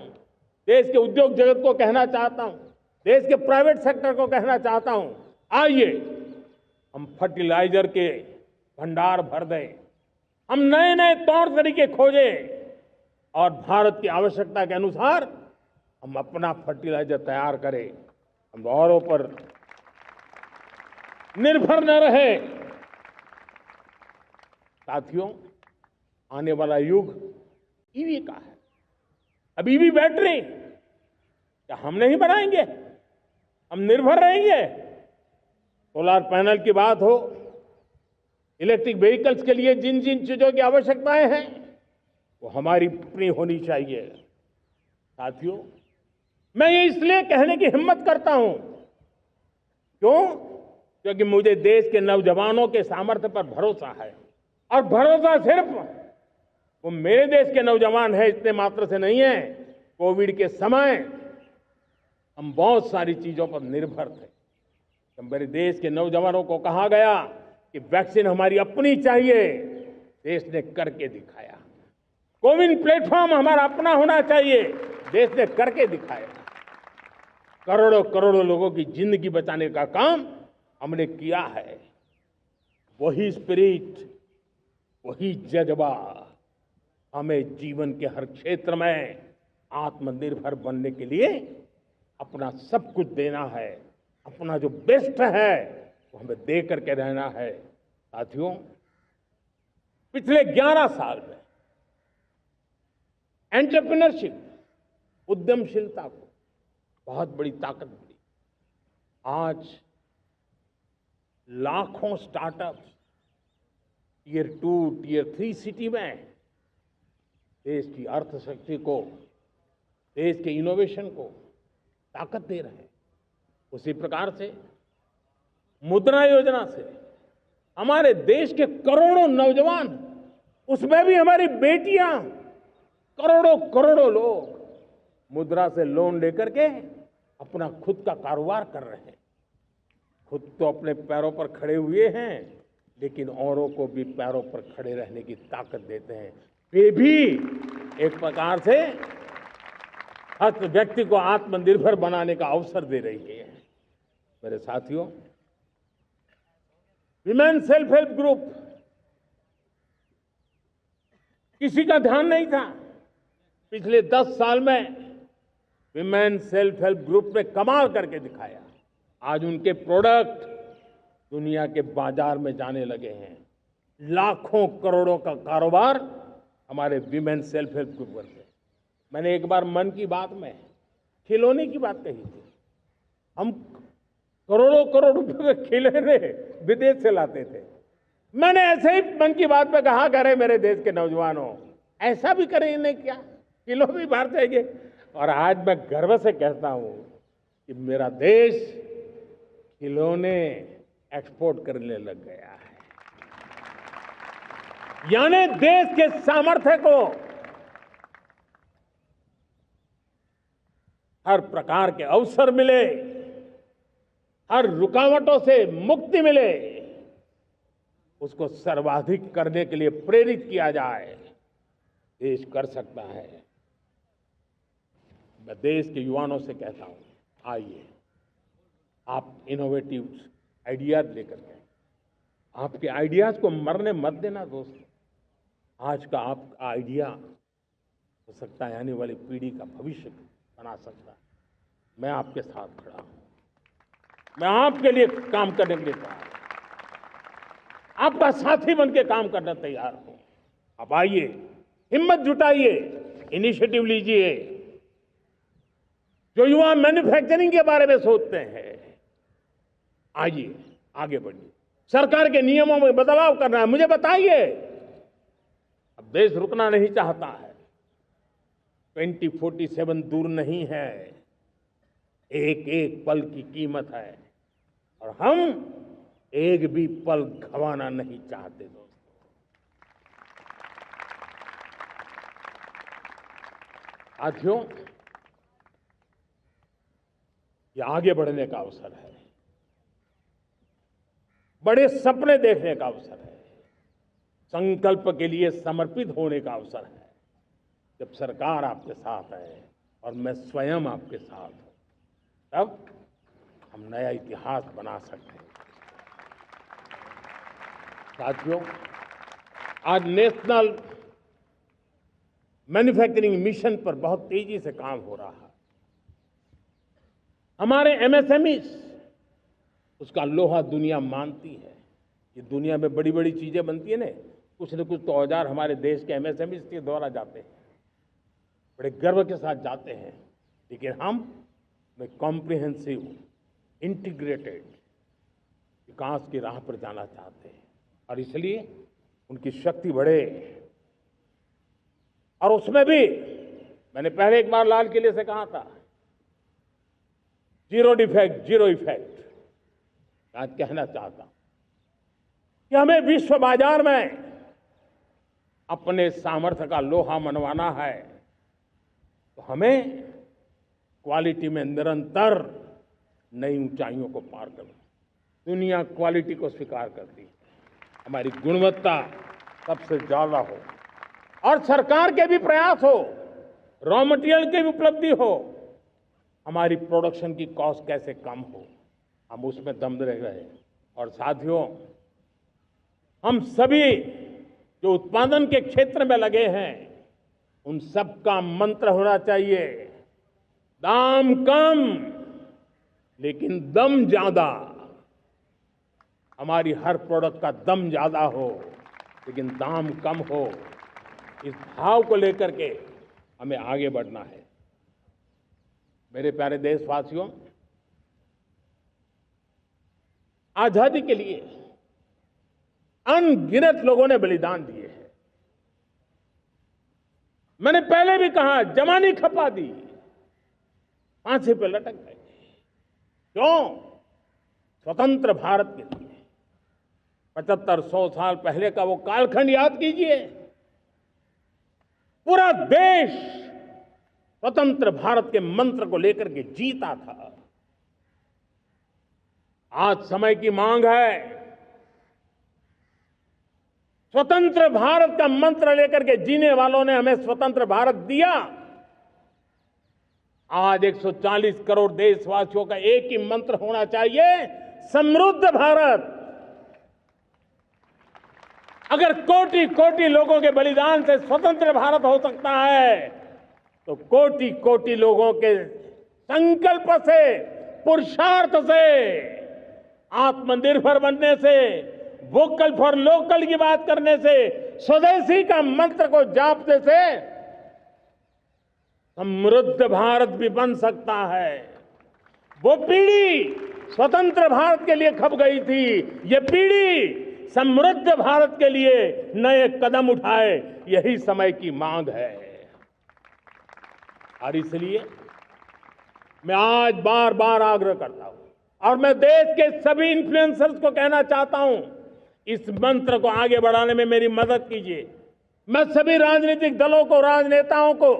देश के उद्योग जगत को कहना चाहता हूं, देश के प्राइवेट सेक्टर को कहना चाहता हूं, आइए हम फर्टिलाइजर के भंडार भर दें, हम नए नए तौर तरीके खोजें और भारत की आवश्यकता के अनुसार हम अपना फर्टिलाइजर तैयार करें। हम औरों पर निर्भर न रहे। साथियों, आने वाला युग ईवी का है। अब ईवी बैटरी क्या हम नहीं बनाएंगे? हम निर्भर रहेंगे? सोलर पैनल की बात हो, इलेक्ट्रिक व्हीकल्स के लिए जिन जिन चीजों की आवश्यकताएं हैं, वो हमारी अपनी होनी चाहिए। साथियों, मैं ये इसलिए कहने की हिम्मत करता हूं, क्यों? क्योंकि मुझे देश के नौजवानों के सामर्थ्य पर भरोसा है। और भरोसा सिर्फ वो मेरे देश के नौजवान हैं इतने मात्र से नहीं है। कोविड के समय हम बहुत सारी चीजों पर निर्भर थे। तो मेरे देश के नौजवानों को कहा गया कि वैक्सीन हमारी अपनी चाहिए, देश ने करके दिखाया। कोविन प्लेटफॉर्म हमारा अपना होना चाहिए, देश ने करके दिखाया। करोड़ों करोड़ों लोगों की जिंदगी बचाने का काम हमने किया है। वही स्पिरिट, वही जज्बा हमें जीवन के हर क्षेत्र में आत्मनिर्भर बनने के लिए अपना सब कुछ देना है। अपना जो बेस्ट है वो हमें दे करके रहना है। साथियों, पिछले 11 साल में एंटरप्रेन्योरशिप, उद्यमशीलता को बहुत बड़ी ताकत मिली। आज लाखों स्टार्टअप्स टियर 2, टियर 3 सिटी में देश की अर्थशक्ति को, देश के इनोवेशन को ताकत दे रहे हैं। उसी प्रकार से मुद्रा योजना से हमारे देश के करोड़ों नौजवान, उसमें भी हमारी बेटियां, करोड़ों करोड़ों लोग मुद्रा से लोन लेकर के अपना खुद का कारोबार कर रहे हैं। खुद तो अपने पैरों पर खड़े हुए हैं, लेकिन औरों को भी पैरों पर खड़े रहने की ताकत देते हैं। वे भी एक प्रकार से हर व्यक्ति को आत्मनिर्भर बनाने का अवसर दे रही है। मेरे साथियों, विमेन सेल्फ हेल्प ग्रुप, किसी का ध्यान नहीं था। पिछले 10 साल में विमेन सेल्फ हेल्प ग्रुप ने कमाल करके दिखाया। आज उनके प्रोडक्ट दुनिया के बाजार में जाने लगे हैं। लाखों करोड़ों का कारोबार हमारे विमेन सेल्फ हेल्प ग्रुप करते हैं। मैंने एक बार मन की बात में खिलौने की बात कही थी। हम करोड़ों करोड़ रुपए के खिलौने विदेश से लाते थे। मैंने ऐसे ही मन की बात में कहा, करे मेरे देश के नौजवानों, ऐसा भी करें नहीं क्या, किलो भी बाहर जाएंगे। और आज मैं गर्व से कहता हूं कि मेरा देश खिलौने एक्सपोर्ट करने लग गया है। यानी देश के सामर्थ्य को हर प्रकार के अवसर मिले, हर रुकावटों से मुक्ति मिले, उसको सर्वाधिक करने के लिए प्रेरित किया जाए। देश कर सकता है। मैं देश के युवाओं से कहता हूं, आइए आप इनोवेटिव आइडियाज लेकर के, आपके आइडियाज को मरने मत देना दोस्तों। आज का आपका आइडिया हो सकता है आने वाली पीढ़ी का भविष्य बना सकता है। मैं आपके साथ खड़ा हूं, मैं आपके लिए काम करने के लिए तैयार हूं, आपका साथी बन के काम करने तैयार हूं। आप आइए, हिम्मत जुटाइए, इनिशिएटिव लीजिए। जो युवा मैन्युफैक्चरिंग के बारे में सोचते हैं, आइए आगे बढ़िए। सरकार के नियमों में बदलाव करना है, मुझे बताइए। अब देश रुकना नहीं चाहता है। 2047 दूर नहीं है, एक एक पल की कीमत है और हम एक भी पल गंवाना नहीं चाहते दोस्तों। साथियों, ये आगे बढ़ने का अवसर है, बड़े सपने देखने का अवसर है, संकल्प के लिए समर्पित होने का अवसर है। जब सरकार आपके साथ है और मैं स्वयं आपके साथ हूं, तब हम नया इतिहास बना सकते हैं। साथियों, आज नेशनल मैन्युफैक्चरिंग मिशन पर बहुत तेजी से काम हो रहा है। हमारे एमएसएमई, उसका लोहा दुनिया मानती है। ये दुनिया में बड़ी बड़ी चीजें बनती है ना, कुछ न कुछ तो औजार हमारे देश के एमएसएमई के द्वारा जाते हैं, बड़े गर्व के साथ जाते हैं। लेकिन हम कॉम्प्रिहेंसिव इंटीग्रेटेड विकास की राह पर जाना चाहते हैं और इसलिए उनकी शक्ति बढ़े। और उसमें भी मैंने पहले एक बार लाल किले से कहा था, जीरो डिफेक्ट जीरो इफेक्ट। आज कहना चाहता हूं कि हमें विश्व बाजार में अपने सामर्थ्य का लोहा मनवाना है, तो हमें क्वालिटी में निरंतर नई ऊंचाइयों को पार करना। दुनिया क्वालिटी को स्वीकार करती है, हमारी गुणवत्ता सबसे ज्यादा हो और सरकार के भी प्रयास हो, रॉ मटेरियल की भी उपलब्धि हो, हमारी प्रोडक्शन की कॉस्ट कैसे कम हो, हम उसमें दम रह गए। और साथियों, हम सभी जो उत्पादन के क्षेत्र में लगे हैं, उन सबका मंत्र होना चाहिए, दाम कम लेकिन दम ज्यादा। हमारी हर प्रोडक्ट का दम ज्यादा हो लेकिन दाम कम हो। इस भाव को लेकर के हमें आगे बढ़ना है। मेरे प्यारे देशवासियों, आजादी के लिए अनगिनत लोगों ने बलिदान दिए हैं। मैंने पहले भी कहा, जवानी खपा दी, फांसी पे लटक गए। क्यों? स्वतंत्र भारत के लिए। 75-100 साल पहले का वो कालखंड याद कीजिए। पूरा देश स्वतंत्र भारत के मंत्र को लेकर के जीता था। आज समय की मांग है, स्वतंत्र भारत का मंत्र लेकर के जीने वालों ने हमें स्वतंत्र भारत दिया। आज 140 करोड़ देशवासियों का एक ही मंत्र होना चाहिए, समृद्ध भारत। अगर कोटि कोटि लोगों के बलिदान से स्वतंत्र भारत हो सकता है, तो कोटि कोटि लोगों के संकल्प से, पुरुषार्थ से, आत्मनिर्भर बनने से वोकल फॉर लोकल की बात करने से, स्वदेशी का मंत्र को जापने से समृद्ध भारत भी बन सकता है। वो पीढ़ी स्वतंत्र भारत के लिए खप गई थी, ये पीढ़ी समृद्ध भारत के लिए नए कदम उठाए, यही समय की मांग है। और इसलिए मैं आज बार बार आग्रह करता हूं और मैं देश के सभी इन्फ्लुएंसर्स को कहना चाहता हूं, इस मंत्र को आगे बढ़ाने में मेरी मदद कीजिए। मैं सभी राजनीतिक दलों को, राजनेताओं को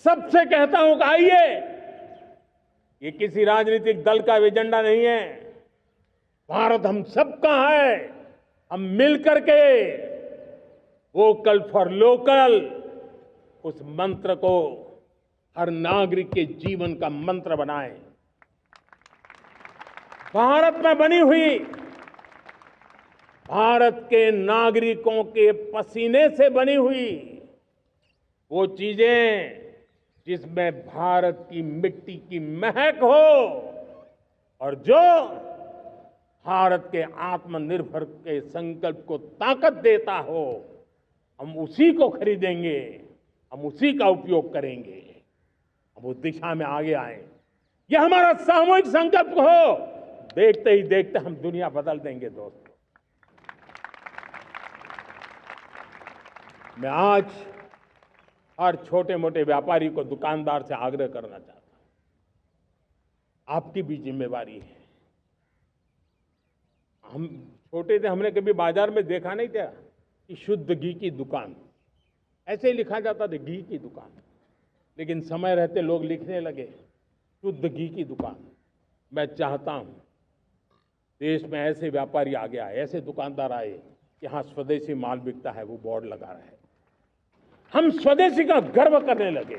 सबसे कहता हूं कि आइए, ये किसी राजनीतिक दल का एजेंडा नहीं है, भारत हम सबका है। हम मिलकर के वोकल फॉर लोकल उस मंत्र को हर नागरिक के जीवन का मंत्र बनाएं। भारत में बनी हुई, भारत के नागरिकों के पसीने से बनी हुई वो चीजें जिसमें भारत की मिट्टी की महक हो और जो भारत के आत्मनिर्भर के संकल्प को ताकत देता हो, हम उसी को खरीदेंगे, हम उसी का उपयोग करेंगे, हम उस दिशा में आगे आए। यह हमारा सामूहिक संकल्प हो, देखते ही देखते हम दुनिया बदल देंगे। दोस्तों, मैं आज हर छोटे मोटे व्यापारी को, दुकानदार से आग्रह करना चाहता हूं, आपकी भी जिम्मेवारी है। हम छोटे थे, हमने कभी बाजार में देखा नहीं था कि शुद्ध घी की दुकान, ऐसे ही लिखा जाता था घी की दुकान, लेकिन समय रहते लोग लिखने लगे शुद्ध घी की दुकान। मैं चाहता हूं देश में ऐसे व्यापारी आगे आए, ऐसे दुकानदार आए, यहां स्वदेशी माल बिकता है वो बोर्ड लगा रहे हैं। हम स्वदेशी का गर्व करने लगे।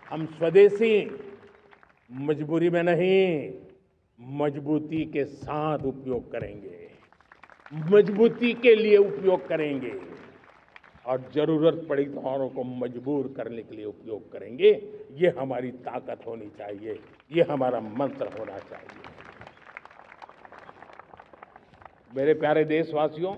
हम स्वदेशी मजबूरी में नहीं, मजबूती के साथ उपयोग करेंगे, मजबूती के लिए उपयोग करेंगे और जरूरत पड़ी तो औरों को मजबूर करने के लिए उपयोग करेंगे। ये हमारी ताकत होनी चाहिए, ये हमारा मंत्र होना चाहिए। मेरे प्यारे देशवासियों,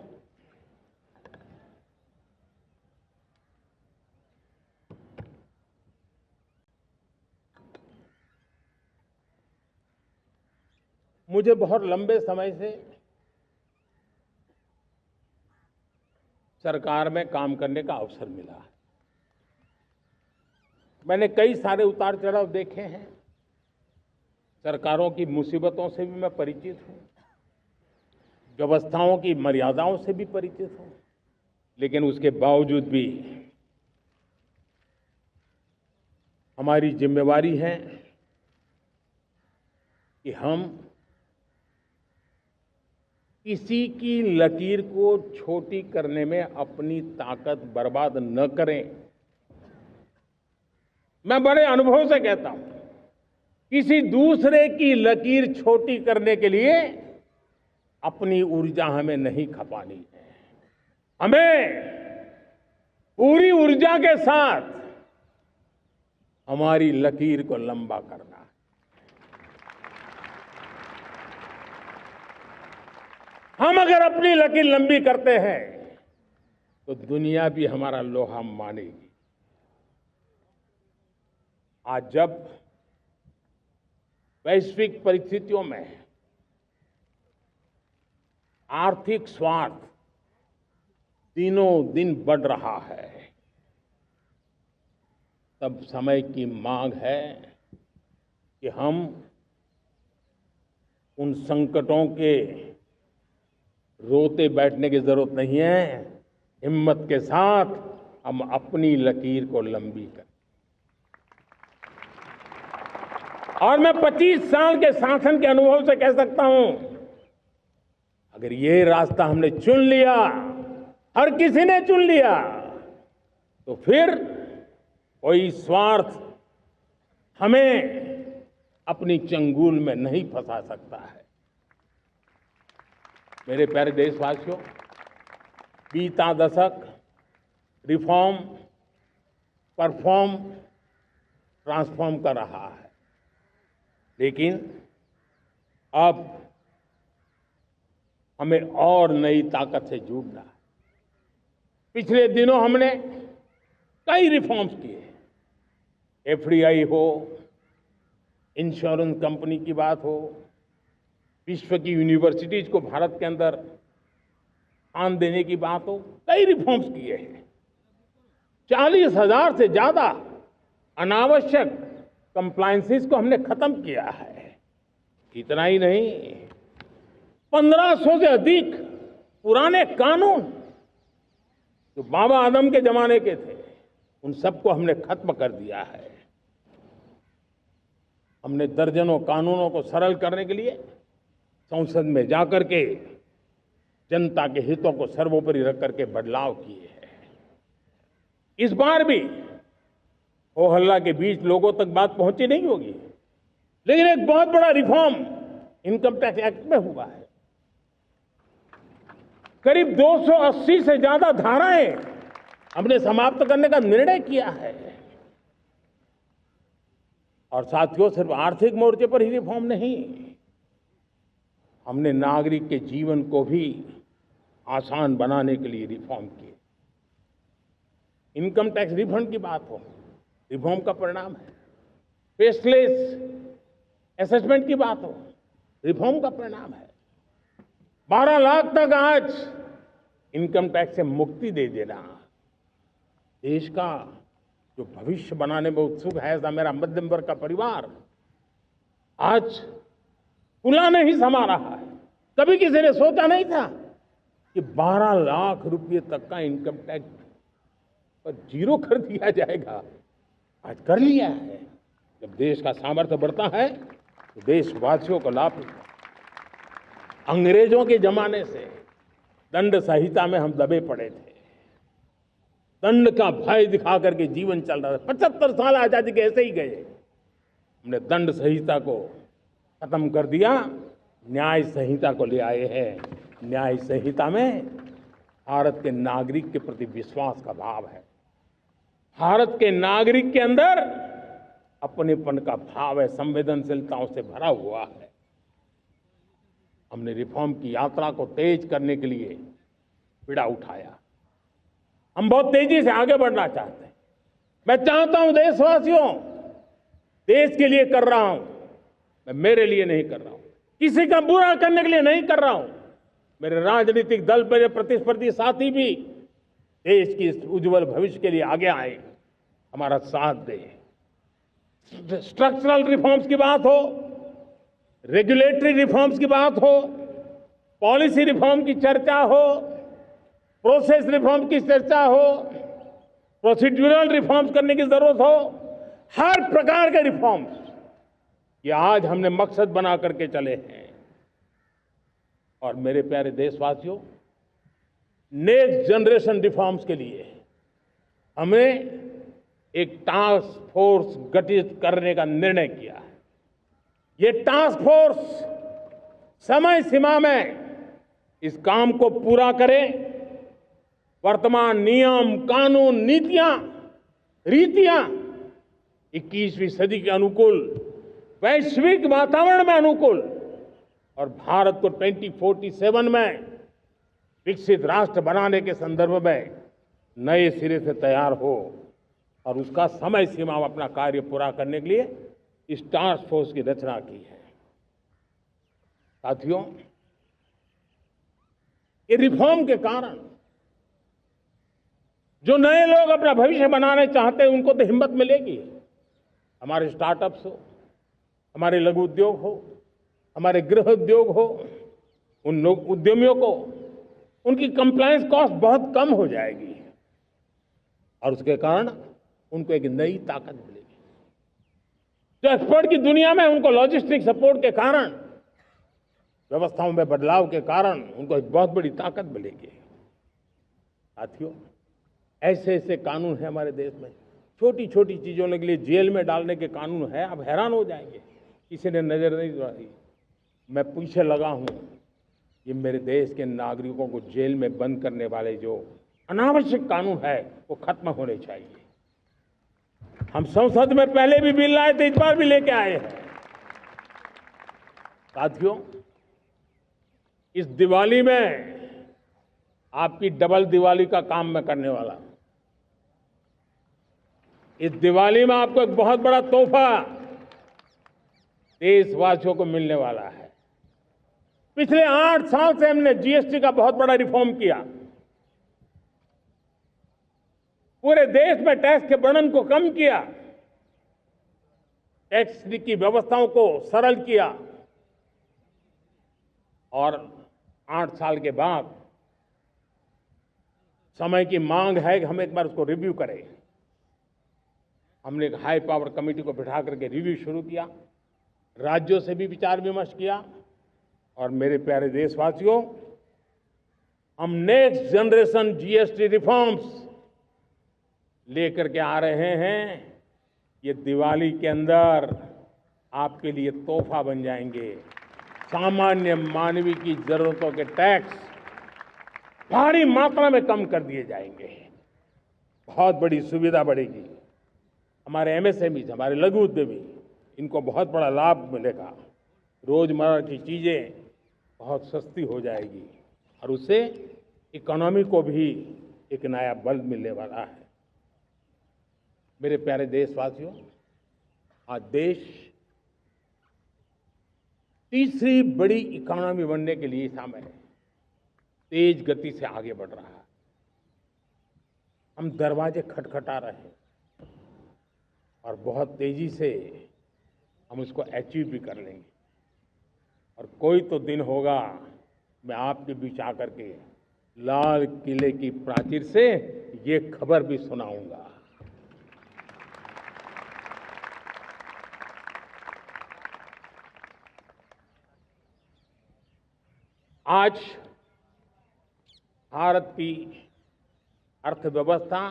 मुझे बहुत लंबे समय से सरकार में काम करने का अवसर मिला है। मैंने कई सारे उतार चढ़ाव देखे हैं, सरकारों की मुसीबतों से भी मैं परिचित हूं, व्यवस्थाओं की मर्यादाओं से भी परिचित हूं, लेकिन उसके बावजूद भी हमारी जिम्मेवारी है कि हम किसी की लकीर को छोटी करने में अपनी ताकत बर्बाद न करें। मैं बड़े अनुभव से कहता हूं, किसी दूसरे की लकीर छोटी करने के लिए अपनी ऊर्जा हमें नहीं खपानी है। हमें पूरी ऊर्जा के साथ हमारी लकीर को लंबा करना है। हम अगर अपनी लकीर लंबी करते हैं तो दुनिया भी हमारा लोहा मानेगी। आज जब वैश्विक परिस्थितियों में आर्थिक स्वार्थ दिनों दिन बढ़ रहा है, तब समय की मांग है कि हम उन संकटों के रोते बैठने की जरूरत नहीं है। हिम्मत के साथ हम अपनी लकीर को लंबी करें। और मैं 25 साल के शासन के अनुभव से कह सकता हूं, अगर ये रास्ता हमने चुन लिया, हर किसी ने चुन लिया, तो फिर कोई स्वार्थ हमें अपनी चंगुल में नहीं फंसा सकता है। मेरे प्यारे देशवासियों, बीता दशक रिफॉर्म, परफॉर्म, ट्रांसफॉर्म कर रहा है, लेकिन अब हमें और नई ताकत से जुड़ना है। पिछले दिनों हमने कई रिफॉर्म्स किए। एफडीआई हो, इंश्योरेंस कंपनी की बात हो, विश्व की यूनिवर्सिटीज को भारत के अंदर स्थान देने की बात हो, कई रिफॉर्म्स किए हैं। 40,000 से ज्यादा अनावश्यक कंप्लायंसेस को हमने खत्म किया है। इतना ही नहीं, 1500 से अधिक पुराने कानून जो बाबा आदम के जमाने के थे, उन सबको हमने खत्म कर दिया है। हमने दर्जनों कानूनों को सरल करने के लिए संसद में जाकर के जनता के हितों को सर्वोपरि रख करके बदलाव किए हैं। इस बार भी हो हल्ला के बीच लोगों तक बात पहुंची नहीं होगी, लेकिन एक बहुत बड़ा रिफॉर्म इनकम टैक्स एक्ट में हुआ है। करीब 280 से ज्यादा धाराएं हमने समाप्त करने का निर्णय किया है। और साथियों, सिर्फ आर्थिक मोर्चे पर ही रिफॉर्म नहीं, हमने नागरिक के जीवन को भी आसान बनाने के लिए रिफॉर्म किए। इनकम टैक्स रिफंड की बात हो, रिफॉर्म का परिणाम है। फेसलेस असेसमेंट की बात हो, रिफॉर्म का परिणाम है। 12 लाख तक आज इनकम टैक्स से मुक्ति दे देना, देश का जो भविष्य बनाने में उत्सुक है, ऐसा मेरा मध्यम वर्ग का परिवार आज खुला नहीं समा रहा है। कभी किसी ने सोचा नहीं था कि 12 लाख रुपए तक का इनकम टैक्स पर जीरो कर दिया जाएगा। आज कर लिया है। जब देश का सामर्थ्य बढ़ता है तो देशवासियों को लाभ मिलता है। अंग्रेजों के जमाने से दंड संहिता में हम दबे पड़े थे। दंड का भय दिखा करके जीवन चल रहा था। 75 साल आजादी के ऐसे ही गए। हमने दंड संहिता को खत्म कर दिया, न्याय संहिता को ले आए हैं। न्याय संहिता में भारत के नागरिक के प्रति विश्वास का भाव है। भारत के नागरिक के अंदर अपनेपन का भाव है, संवेदनशीलताओं से भरा हुआ है। हमने रिफॉर्म की यात्रा को तेज करने के लिए बीड़ा उठाया। हम बहुत तेजी से आगे बढ़ना चाहते हैं। मैं चाहता हूं देशवासियों, देश के लिए कर रहा हूं, मैं मेरे लिए नहीं कर रहा हूं, किसी का बुरा करने के लिए नहीं कर रहा हूं। मेरे राजनीतिक दल, मेरे प्रतिस्पर्धी साथी भी देश की इस उज्जवल भविष्य के लिए आगे आए, हमारा साथ दें। स्ट्रक्चरल रिफॉर्म्स की बात हो, रेगुलेटरी रिफॉर्म्स की बात हो, पॉलिसी रिफॉर्म की चर्चा हो, प्रोसेस रिफॉर्म की चर्चा हो, प्रोसीड्यूरल रिफॉर्म्स करने की जरूरत हो, हर प्रकार के रिफॉर्म्स ये आज हमने मकसद बना करके चले हैं। और मेरे प्यारे देशवासियों, नेक्स्ट जनरेशन रिफॉर्म्स के लिए हमें एक टास्क फोर्स गठित करने का निर्णय किया है। ये टास्क फोर्स समय सीमा में इस काम को पूरा करे। वर्तमान नियम, कानून, नीतियां, रीतियां 21वीं सदी के अनुकूल, वैश्विक वातावरण में अनुकूल और भारत को 2047 में विकसित राष्ट्र बनाने के संदर्भ में नए सिरे से तैयार हो और उसका समय सीमा में अपना कार्य पूरा करने के लिए इस टास्क फोर्स की रचना की है। साथियों, ये रिफॉर्म के कारण जो नए लोग अपना भविष्य बनाने चाहते हैं उनको तो हिम्मत मिलेगी। हमारे स्टार्टअप्स हो, हमारे लघु उद्योग हो, हमारे गृह उद्योग हो, उन लोग उद्यमियों को उनकी कंप्लायंस कॉस्ट बहुत कम हो जाएगी और उसके कारण उनको एक नई ताकत मिलेगी। जो एक्सपोर्ट की दुनिया में उनको लॉजिस्टिक सपोर्ट के कारण, व्यवस्थाओं में बदलाव के कारण उनको एक बहुत बड़ी ताकत मिलेगी। साथियों, ऐसे ऐसे कानून हैं हमारे देश में। छोटी छोटी चीजों के लिए जेल में डालने के कानून है। आप हैरान हो जाएंगे, किसी ने नजर नहीं दौड़ाई। मैं पीछे लगा हूं, ये मेरे देश के नागरिकों को जेल में बंद करने वाले जो अनावश्यक कानून है वो खत्म होने चाहिए। हम संसद में पहले भी बिल लाए थे, इस बार भी लेके आए हैं। साथियों, इस दिवाली में आपकी डबल दिवाली का काम मैं करने वाला हूं। इस दिवाली में आपको एक बहुत बड़ा तोहफा देशवासियों को मिलने वाला है। पिछले 8 साल से हमने जीएसटी का बहुत बड़ा रिफॉर्म किया। पूरे देश में टैक्स के बर्डन को कम किया, टैक्स की व्यवस्थाओं को सरल किया और 8 साल के बाद समय की मांग है कि हम एक बार उसको रिव्यू करें। हमने एक हाई पावर कमेटी को बिठा करके रिव्यू शुरू किया, राज्यों से भी विचार विमर्श किया और मेरे प्यारे देशवासियों, हम नेक्स्ट जनरेशन जीएसटी रिफॉर्म्स लेकर के आ रहे हैं। ये दिवाली के अंदर आपके लिए तोहफा बन जाएंगे। सामान्य मानवीय की जरूरतों के टैक्स भारी मात्रा में कम कर दिए जाएंगे। बहुत बड़ी सुविधा बढ़ेगी। हमारे एमएसएमई, हमारे लघु उद्यमी, इनको बहुत बड़ा लाभ मिलेगा। रोजमर्रा की चीजें बहुत सस्ती हो जाएगी और उससे इकोनॉमी को भी एक नया बल मिलने वाला है। मेरे प्यारे देशवासियों, आज देश तीसरी बड़ी इकोनॉमी बनने के लिए समय है, तेज गति से आगे बढ़ रहा है। हम दरवाजे खटखटा रहे हैं और बहुत तेजी से हम उसको अचीव भी कर लेंगे। और कोई तो दिन होगा मैं आपके बीच आकर के लाल किले की प्राचीर से ये खबर भी सुनाऊंगा। आज भारत की अर्थव्यवस्था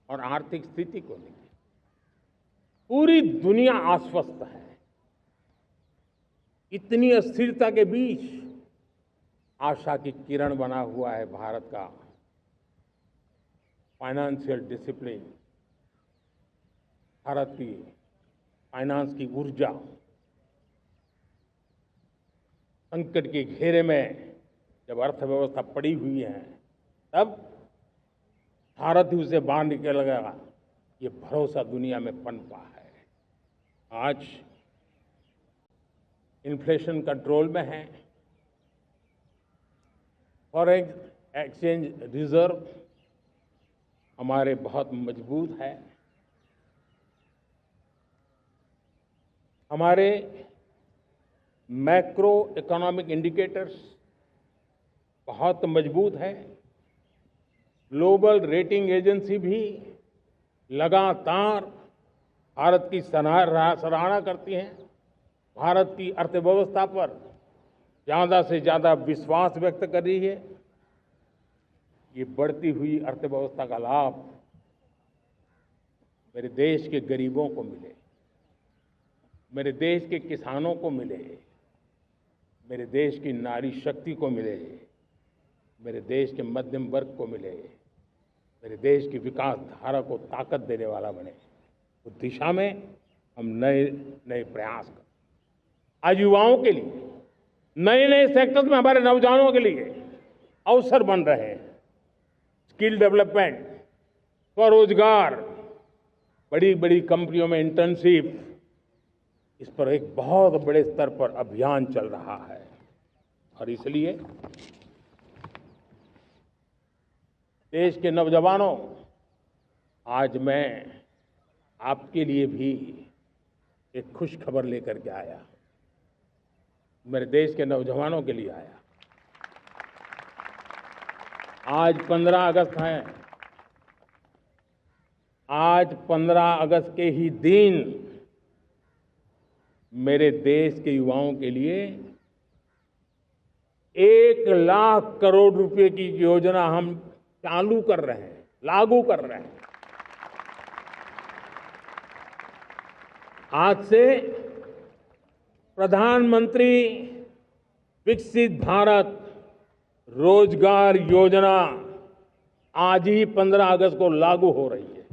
और आर्थिक स्थिति को लेकर पूरी दुनिया आश्वस्त है। इतनी अस्थिरता के बीच आशा की किरण बना हुआ है भारत का फाइनेंशियल डिसिप्लिन, भारत की फाइनेंस की ऊर्जा। संकट के घेरे में जब अर्थव्यवस्था पड़ी हुई है, तब भारत ही उसे बाहर निकलेगा, ये भरोसा दुनिया में पनपा है। आज इन्फ्लेशन कंट्रोल में है, फॉरेन एक्सचेंज रिजर्व हमारे बहुत मजबूत है, हमारे मैक्रो इकोनॉमिक इंडिकेटर्स बहुत मजबूत है। ग्लोबल रेटिंग एजेंसी भी लगातार भारत की सराहना करती हैं, भारत की अर्थव्यवस्था पर ज़्यादा से ज़्यादा विश्वास व्यक्त कर रही है। ये बढ़ती हुई अर्थव्यवस्था का लाभ मेरे देश के गरीबों को मिले, मेरे देश के किसानों को मिले, मेरे देश की नारी शक्ति को मिले, मेरे देश के मध्यम वर्ग को मिले, मेरे देश की विकास धारा को ताकत देने वाला बने। उस दिशा में हम नए नए प्रयास करें। आज युवाओं के लिए नए नए सेक्टर्स में हमारे नौजवानों के लिए अवसर बन रहे हैं। स्किल डेवलपमेंट, स्वरोजगार, बड़ी बड़ी कंपनियों में इंटर्नशिप, इस पर एक बहुत बड़े स्तर पर अभियान चल रहा है। और इसलिए देश के नौजवानों, आज मैं आपके लिए भी एक खुश खबर लेकर के आया। मेरे देश के नौजवानों के लिए आया। आज 15 अगस्त है। आज 15 अगस्त के ही दिन मेरे देश के युवाओं के लिए 1 लाख करोड़ रुपए की योजना हम चालू कर रहे हैं, लागू कर रहे हैं। आज से प्रधानमंत्री विकसित भारत रोजगार योजना आज ही 15 अगस्त को लागू हो रही है।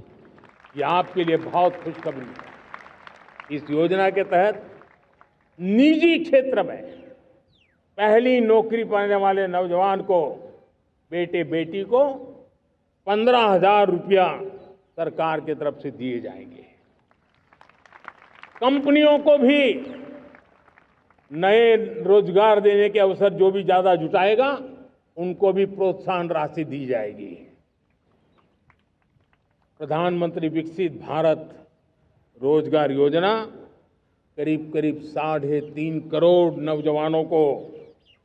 ये आपके लिए बहुत खुशखबरी है। इस योजना के तहत निजी क्षेत्र में पहली नौकरी पाने वाले नौजवान को, बेटे बेटी को 15,000 रुपया सरकार की तरफ से दिए जाएंगे। कंपनियों को भी नए रोजगार देने के अवसर जो भी ज्यादा जुटाएगा, उनको भी प्रोत्साहन राशि दी जाएगी। प्रधानमंत्री विकसित भारत रोजगार योजना करीब करीब 3.5 करोड़ नौजवानों को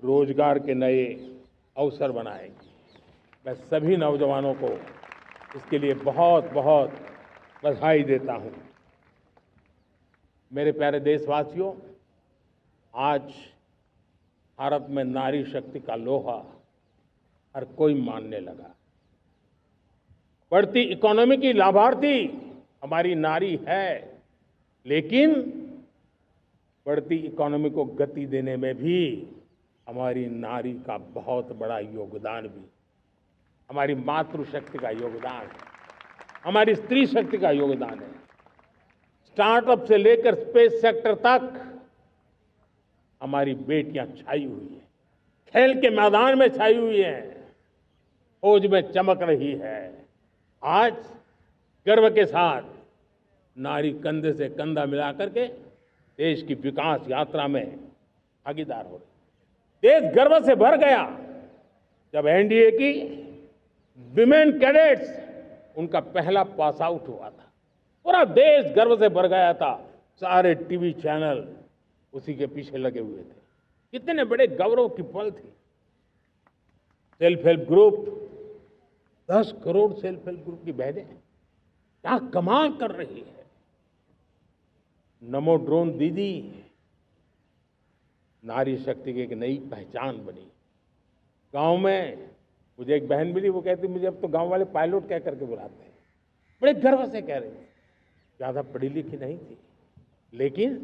रोजगार के नए अवसर बनाएगी। मैं सभी नौजवानों को इसके लिए बहुत बहुत बधाई देता हूं। मेरे प्यारे देशवासियों, आज भारत में नारी शक्ति का लोहा हर कोई मानने लगा। बढ़ती इकोनॉमी की लाभार्थी हमारी नारी है, लेकिन बढ़ती इकोनॉमी को गति देने में भी हमारी नारी का बहुत बड़ा योगदान भी, हमारी मातृशक्ति का योगदान है, हमारी स्त्री शक्ति का योगदान है। स्टार्टअप से लेकर स्पेस सेक्टर तक हमारी बेटियां छाई हुई हैं, खेल के मैदान में छाई हुई हैं, फौज में चमक रही है। आज गर्व के साथ नारी कंधे से कंधा मिला करके देश की विकास यात्रा में भागीदार हो रही। देश गर्व से भर गया जब एनडीए की विमेन कैडेट्स, उनका पहला पास आउट हुआ था। पूरा देश गर्व से भर गया था। सारे टीवी चैनल उसी के पीछे लगे हुए थे। कितने बड़े गौरव की पल थी। Self help group, 10 crore self help group की बहनें क्या कमाल कर रही है। नमो ड्रोन दीदी नारी शक्ति की एक नई पहचान बनी। गांव में मुझे एक बहन मिली, वो कहती मुझे अब तो गांव वाले पायलट कह करके बुलाते हैं। बड़े गर्व से कह रहे थे। ज्यादा पढ़ी लिखी नहीं थी, लेकिन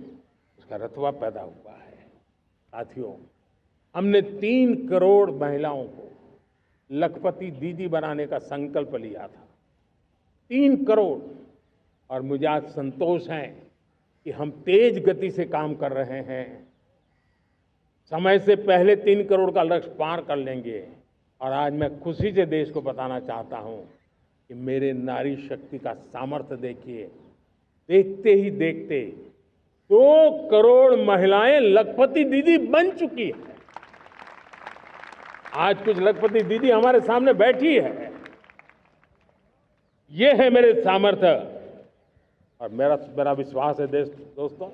उसका रतबा पैदा हुआ है। साथियों, हमने 3 करोड़ महिलाओं को लखपति दीदी बनाने का संकल्प लिया था। 3 करोड़। और मुझे आज संतोष है कि हम तेज गति से काम कर रहे हैं। समय से पहले 3 करोड़ का लक्ष्य पार कर लेंगे। और आज मैं खुशी से देश को बताना चाहता हूं कि मेरे नारी शक्ति का सामर्थ्य देखिए। देखते ही देखते 2 करोड़ महिलाएं लखपति दीदी बन चुकी है। आज कुछ लखपति दीदी हमारे सामने बैठी है। ये है मेरे सामर्थ्य। और मेरा विश्वास है दोस्तों,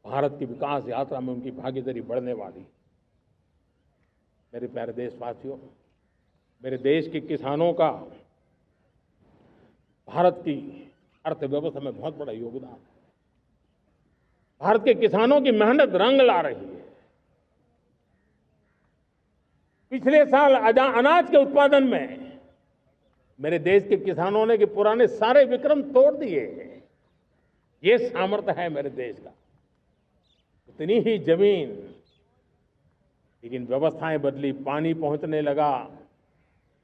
भारत की विकास यात्रा में उनकी भागीदारी बढ़ने वाली है। मेरे प्यारे देशवासियों, मेरे देश के किसानों का भारत की अर्थव्यवस्था में बहुत बड़ा योगदान है। भारत के किसानों की मेहनत रंग ला रही है। पिछले साल अनाज के उत्पादन में मेरे देश के किसानों ने के पुराने सारे विक्रम तोड़ दिए हैं। ये सामर्थ्य है मेरे देश का। उतनी ही जमीन, लेकिन व्यवस्थाएं बदली, पानी पहुंचने लगा,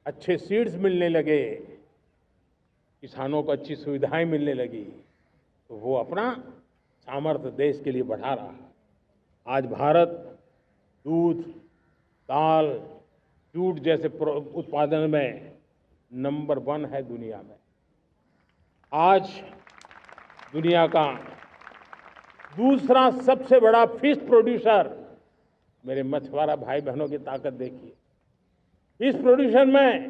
अच्छे सीड्स मिलने लगे, किसानों को अच्छी सुविधाएं मिलने लगी, तो वो अपना सामर्थ्य देश के लिए बढ़ा रहा है। आज भारत दूध, दाल, जूट जैसे उत्पादन में नंबर 1 है दुनिया में। आज दुनिया का दूसरा सबसे बड़ा फिश प्रोड्यूसर, मेरे मछुआरा भाई बहनों की ताकत देखिए। फिश प्रोड्यूसर में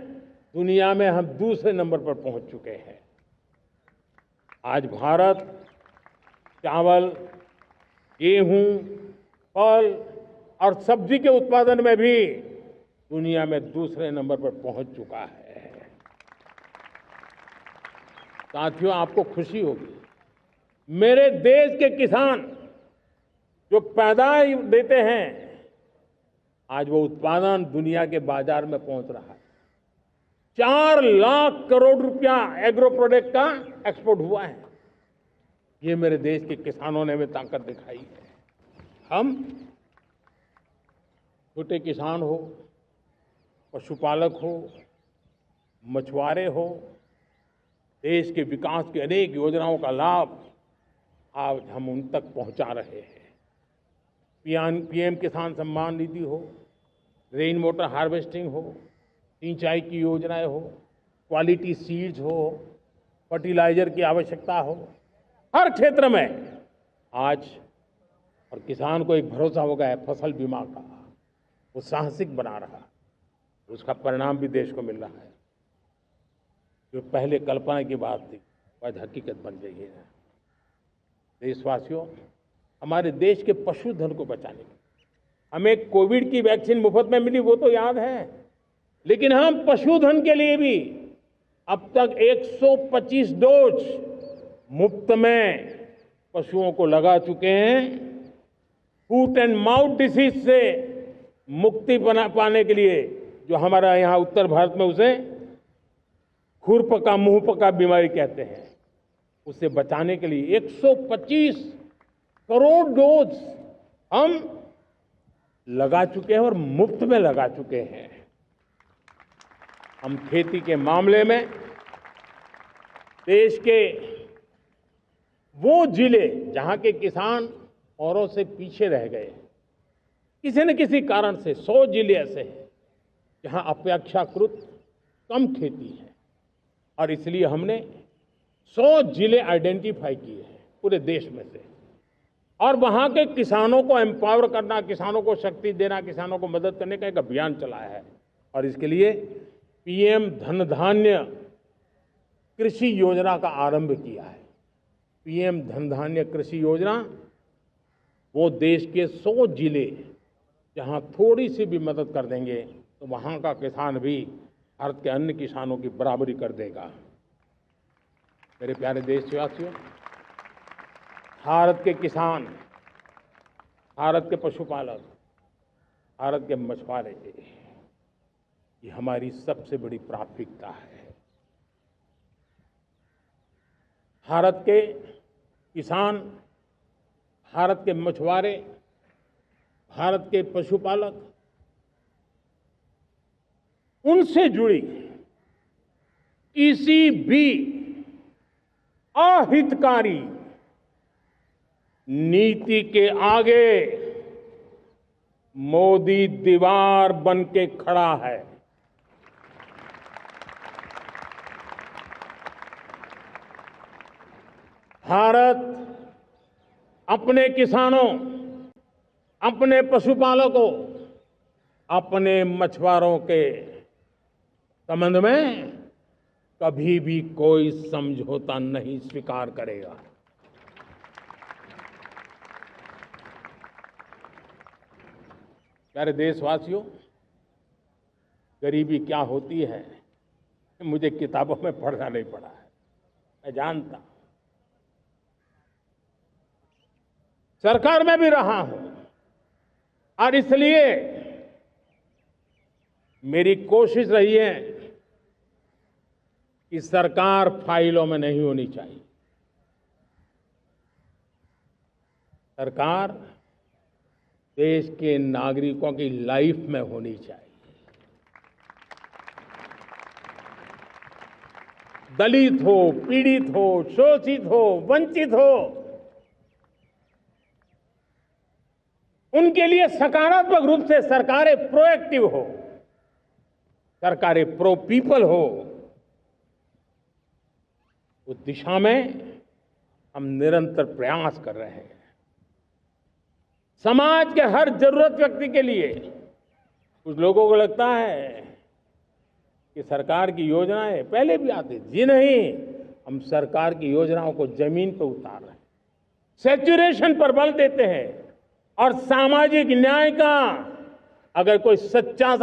दुनिया में हम दूसरे नंबर पर पहुंच चुके हैं। आज भारत चावल, गेहूं, फल और सब्जी के उत्पादन में भी दुनिया में दूसरे नंबर पर पहुंच चुका है। साथियों, आपको खुशी होगी, मेरे देश के किसान जो पैदावार देते हैं, आज वो उत्पादन दुनिया के बाजार में पहुंच रहा है। 4 लाख करोड़ रुपया एग्रो प्रोडक्ट का एक्सपोर्ट हुआ है। ये मेरे देश के किसानों ने हमें ताकत दिखाई है। हम छोटे किसान हो, पशुपालक हो, मछुआरे हो, देश के विकास की अनेक योजनाओं का लाभ आज हम उन तक पहुंचा रहे हैं। पीएम किसान सम्मान निधि हो, रेन वाटर हार्वेस्टिंग हो, सिंचाई की योजनाएं हो, क्वालिटी सीड्स हो, फर्टिलाइजर की आवश्यकता हो, हर क्षेत्र में आज और किसान को एक भरोसा हो गया है फसल बीमा का, वो साहसिक बना रहा है, उसका परिणाम भी देश को मिल रहा है। जो पहले कल्पना की बात थी आज हकीकत बन गई है। देशवासियों, हमारे देश के पशुधन को बचाने के हमें कोविड की वैक्सीन मुफ्त में मिली, वो तो याद है, लेकिन हम पशुधन के लिए भी अब तक 125 डोज मुफ्त में पशुओं को लगा चुके हैं। फूट एंड माउथ डिसीज से मुक्ति पाने के लिए, जो हमारा यहाँ उत्तर भारत में उसे खुरपका मुंहपका बीमारी कहते हैं, उसे बचाने के लिए 125 करोड़ डोज हम लगा चुके हैं और मुफ्त में लगा चुके हैं। हम खेती के मामले में देश के वो जिले जहां के किसान औरों से पीछे रह गए, किसी न किसी कारण से 100 जिले ऐसे हैं जहां अपेक्षाकृत कम खेती है, और इसलिए हमने 100 जिले आइडेंटिफाई किए हैं पूरे देश में से, और वहां के किसानों को एम्पावर करना, किसानों को शक्ति देना, किसानों को मदद करने का एक अभियान चलाया है। और इसके लिए पीएम धन धान्य कृषि योजना का आरंभ किया है। पीएम धन धान्य कृषि योजना वो देश के 100 जिले जहां थोड़ी सी भी मदद कर देंगे तो वहां का किसान भी भारत के अन्य किसानों की बराबरी कर देगा। मेरे प्यारे देशवासियों, भारत के किसान, भारत के पशुपालक, भारत के मछुआरे, ये हमारी सबसे बड़ी प्राथमिकता है। भारत के किसान, भारत के मछुआरे, भारत के पशुपालक, उनसे जुड़ी किसी भी अहितकारी नीति के आगे मोदी दीवार बन के खड़ा है। भारत अपने किसानों, अपने पशुपालकों, अपने मछुआरों के संबंध में कभी भी कोई समझौता नहीं स्वीकार करेगा। प्यारे देशवासियों, गरीबी क्या होती है मुझे किताबों में पढ़ना नहीं पड़ा है, मैं जानता हूं, सरकार में भी रहा हूं, और इसलिए मेरी कोशिश रही है कि सरकार फाइलों में नहीं होनी चाहिए। सरकार देश के नागरिकों की लाइफ में होनी चाहिए। दलित हो, पीड़ित हो, शोषित हो, वंचित हो, उनके लिए सकारात्मक रूप से सरकारें प्रोएक्टिव हो, सरकारें प्रो पीपल हो, उस दिशा में हम निरंतर प्रयास कर रहे हैं। समाज के हर जरूरत व्यक्ति के लिए, कुछ लोगों को लगता है कि सरकार की योजनाएं पहले भी आती थी, जी नहीं, हम सरकार की योजनाओं को जमीन पर उतार रहे हैं, सैचुरेशन पर बल देते हैं, और सामाजिक न्याय का अगर कोई सच्चा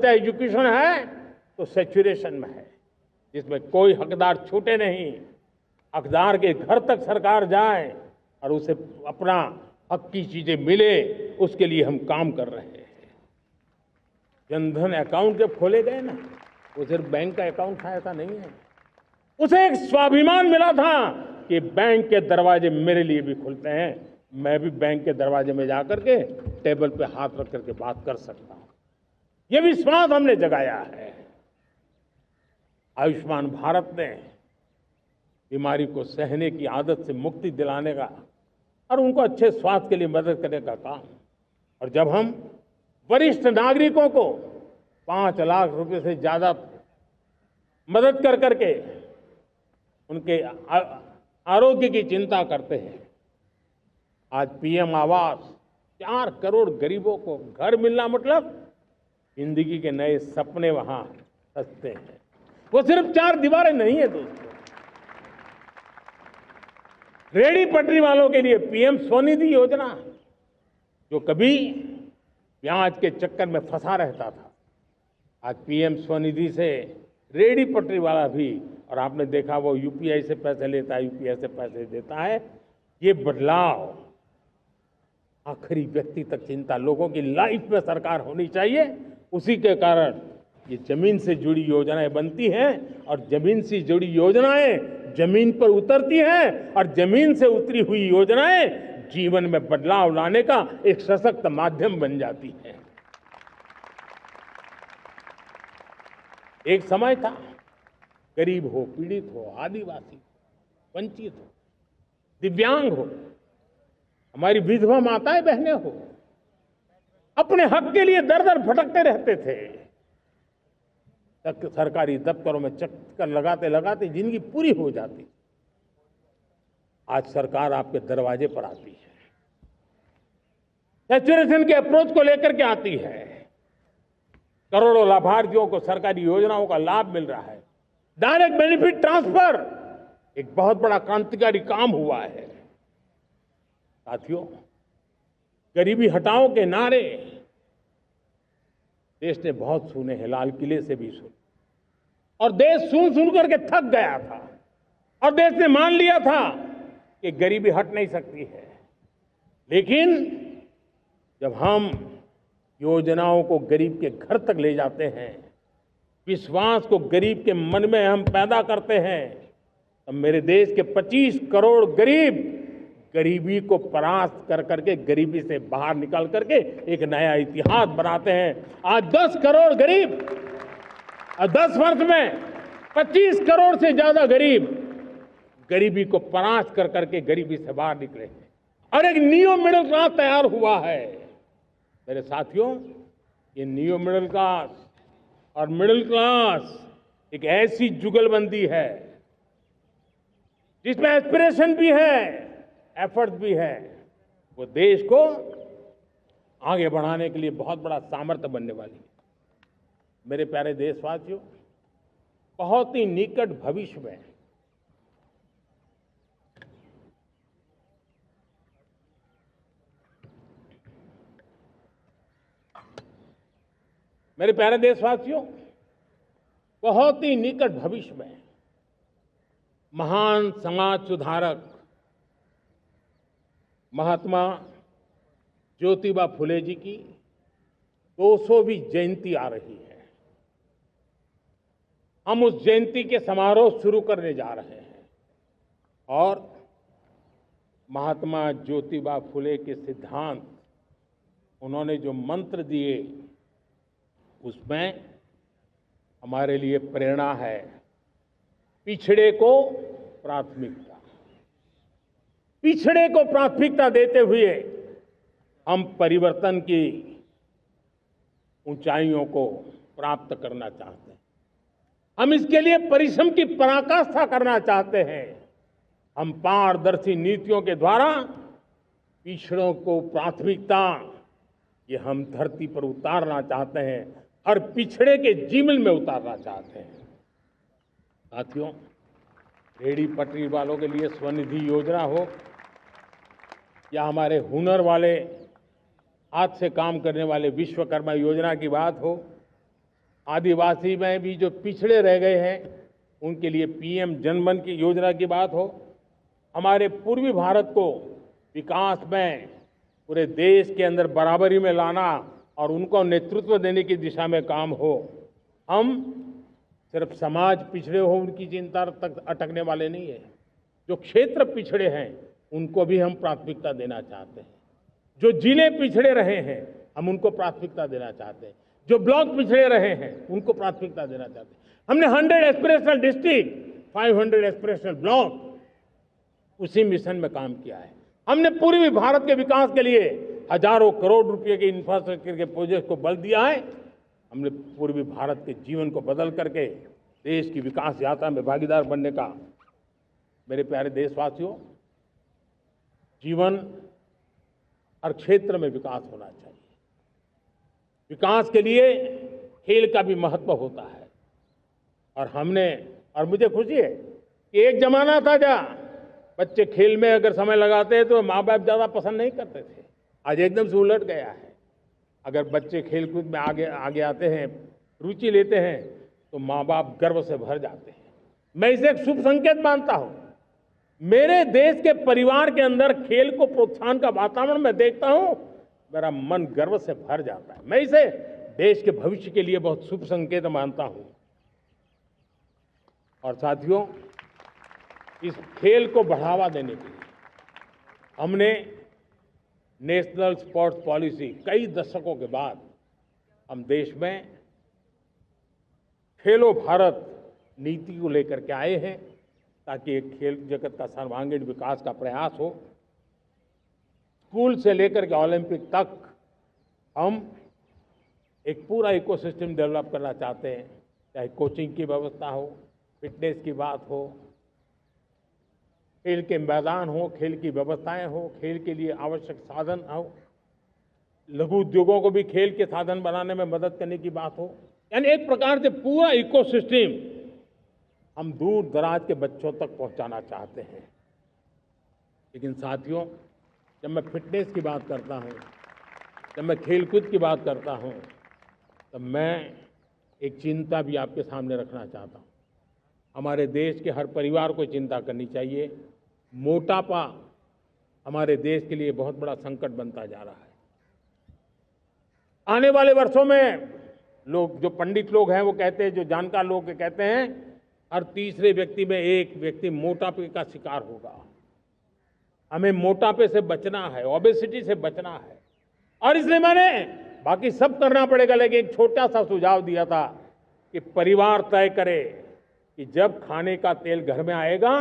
एजुकेशन है तो सैचुरेशन में है, जिसमें कोई हकदार छूटे नहीं, हकदार के घर तक सरकार जाए और उसे अपना हक की चीजें मिले, उसके लिए हम काम कर रहे हैं। जनधन अकाउंट जब खोले गए ना, वो सिर्फ बैंक का अकाउंट था ऐसा नहीं है, उसे एक स्वाभिमान मिला था कि बैंक के दरवाजे मेरे लिए भी खुलते हैं, मैं भी बैंक के दरवाजे में जाकर के टेबल पे हाथ रख करके बात कर सकता हूं। ये विश्वास हमने जगाया है। आयुष्मान भारत ने बीमारी को सहने की आदत से मुक्ति दिलाने का और उनको अच्छे स्वास्थ्य के लिए मदद करने का काम और जब हम वरिष्ठ नागरिकों को 5 लाख रुपए से ज्यादा मदद कर करके उनके आरोग्य की चिंता करते हैं, आज पीएम आवास 4 करोड़ गरीबों को घर मिलना मतलब जिंदगी के नए सपने वहां सजते हैं। वो सिर्फ 4 दीवारें नहीं है दोस्तों। रेहड़ी पटरी वालों के लिए पीएम स्वनिधि योजना, जो कभी ब्याज के चक्कर में फंसा रहता था, आज पीएम स्वनिधि से रेहड़ी पटरी वाला भी, और आपने देखा वो यूपीआई से पैसे लेता है, यूपीआई से पैसे देता है। ये बदलाव आखिरी व्यक्ति तक चिंता, लोगों की लाइफ में सरकार होनी चाहिए। उसी के कारण ये जमीन से जुड़ी योजनाएं बनती हैं और जमीन से जुड़ी योजनाएं जमीन पर उतरती हैं और जमीन से उतरी हुई योजनाएं जीवन में बदलाव लाने का एक सशक्त माध्यम बन जाती हैं। एक समय था, गरीब हो, पीड़ित हो, आदिवासी, वंचित हो, दिव्यांग हो, हमारी विधवा माताएं बहनें हो, अपने हक के लिए दर दर भटकते रहते थे। सरकारी दफ्तरों में चक्कर लगाते लगाते जिंदगी पूरी हो जाती। आज सरकार आपके दरवाजे पर आती है, सैचुरेशन के अप्रोच को लेकर के आती है। करोड़ों लाभार्थियों को सरकारी योजनाओं का लाभ मिल रहा है। डायरेक्ट बेनिफिट ट्रांसफर एक बहुत बड़ा क्रांतिकारी काम हुआ है। साथियों, गरीबी हटाओ के नारे देश ने बहुत सुने हैं, लाल किले से भी सुने, और देश सुन सुन करके थक गया था और देश ने मान लिया था कि गरीबी हट नहीं सकती है। लेकिन जब हम योजनाओं को गरीब के घर तक ले जाते हैं, विश्वास को गरीब के मन में हम पैदा करते हैं, तब मेरे देश के 25 करोड़ गरीब गरीबी को परास्त कर करके, गरीबी से बाहर निकल करके एक नया इतिहास बनाते हैं। आज 10 करोड़ गरीब और 10 वर्ष में 25 करोड़ से ज्यादा गरीब गरीबी को परास्त कर करके गरीबी से बाहर निकले हैं और एक नियो मिडिल क्लास तैयार हुआ है। मेरे साथियों, ये नियो मिडिल क्लास और मिडिल क्लास एक ऐसी जुगलबंदी है जिसमें एस्पिरेशन भी है, एफर्ट भी है। वो देश को आगे बढ़ाने के लिए बहुत बड़ा सामर्थ्य बनने वाली है। मेरे प्यारे देशवासियों, बहुत ही निकट भविष्य में मेरे प्यारे देशवासियों, बहुत ही निकट भविष्य में महान समाज सुधारक महात्मा ज्योतिबा फुले जी की 200वीं जयंती आ रही है। हम उस जयंती के समारोह शुरू करने जा रहे हैं और महात्मा ज्योतिबा फुले के सिद्धांत, उन्होंने जो मंत्र दिए, उसमें हमारे लिए प्रेरणा है। पिछड़े को प्राथमिकता, पिछड़े को प्राथमिकता देते हुए हम परिवर्तन की ऊंचाइयों को प्राप्त करना चाहते हैं। हम इसके लिए परिश्रम की पराकाष्ठा करना चाहते हैं। हम पारदर्शी नीतियों के द्वारा पिछड़ों को प्राथमिकता, ये हम धरती पर उतारना चाहते हैं, हर पिछड़े के जीवन में उतारना चाहते हैं। साथियों, रेहड़ी पटरी वालों के लिए स्वनिधि योजना हो या हमारे हुनर वाले, हाथ से काम करने वाले विश्वकर्मा योजना की बात हो, आदिवासी में भी जो पिछड़े रह गए हैं उनके लिए पीएम जनधन की योजना की बात हो, हमारे पूर्वी भारत को विकास में पूरे देश के अंदर बराबरी में लाना और उनको नेतृत्व देने की दिशा में काम हो। हम सिर्फ समाज पिछड़े हो उनकी चिंता तक अटकने वाले नहीं है। जो क्षेत्र पिछड़े हैं उनको भी हम प्राथमिकता देना चाहते हैं। जो जिले पिछड़े रहे हैं हम उनको प्राथमिकता देना चाहते हैं। जो ब्लॉक पिछड़े रहे हैं उनको प्राथमिकता देना चाहते हैं। हमने 100 एस्पिरेशनल डिस्ट्रिक्ट, 500 एस्पिरेशनल ब्लॉक, उसी मिशन में काम किया है। हमने पूर्वी भारत के विकास के लिए हजारों करोड़ रुपए के इंफ्रास्ट्रक्चर के प्रोजेक्ट को बल दिया है। हमने पूर्वी भारत के जीवन को बदल करके देश की विकास यात्रा में भागीदार बनने का, मेरे प्यारे देशवासियों, जीवन हर क्षेत्र में विकास होना चाहिए। विकास के लिए खेल का भी महत्व होता है। और मुझे खुशी है कि एक जमाना था जहाँ बच्चे खेल में अगर समय लगाते तो माँ बाप ज़्यादा पसंद नहीं करते थे। आज एकदम से उलट गया है। अगर बच्चे खेलकूद में आगे आते हैं, रुचि लेते हैं, तो माँ बाप गर्व से भर जाते हैं। मैं इसे एक शुभ संकेत मानता हूँ। मेरे देश के परिवार के अंदर खेल को प्रोत्साहन का वातावरण मैं देखता हूँ, मेरा मन गर्व से भर जाता है। मैं इसे देश के भविष्य के लिए बहुत शुभ संकेत मानता हूँ। और साथियों, इस खेल को बढ़ावा देने के लिए हमने नेशनल स्पोर्ट्स पॉलिसी, कई दशकों के बाद हम देश में खेलो भारत नीति को लेकर के आए हैं, ताकि एक खेल जगत का सर्वांगीण विकास का प्रयास हो। स्कूल से लेकर के ओलंपिक तक हम एक पूरा इकोसिस्टम डेवलप करना चाहते हैं, चाहे कोचिंग की व्यवस्था हो, फिटनेस की बात हो, खेल के मैदान हो, खेल की व्यवस्थाएं हो, खेल के लिए आवश्यक साधन हो, लघु उद्योगों को भी खेल के साधन बनाने में मदद करने की बात हो। यानी एक प्रकार से पूरा इकोसिस्टम हम दूर दराज के बच्चों तक पहुंचाना चाहते हैं। लेकिन साथियों, जब मैं फिटनेस की बात करता हूं, जब मैं खेलकूद की बात करता हूं, तब मैं एक चिंता भी आपके सामने रखना चाहता हूं। हमारे देश के हर परिवार को चिंता करनी चाहिए। मोटापा हमारे देश के लिए बहुत बड़ा संकट बनता जा रहा है। आने वाले वर्षों में लोग, जो पंडित लोग हैं वो कहते हैं, जो जानकार लोग कहते हैं, हर तीसरे व्यक्ति में एक व्यक्ति मोटापे का शिकार होगा। हमें मोटापे से बचना है, ओबेसिटी से बचना है। और इसलिए मैंने बाकी सब करना पड़ेगा, लेकिन एक छोटा सा सुझाव दिया था कि परिवार तय करे कि जब खाने का तेल घर में आएगा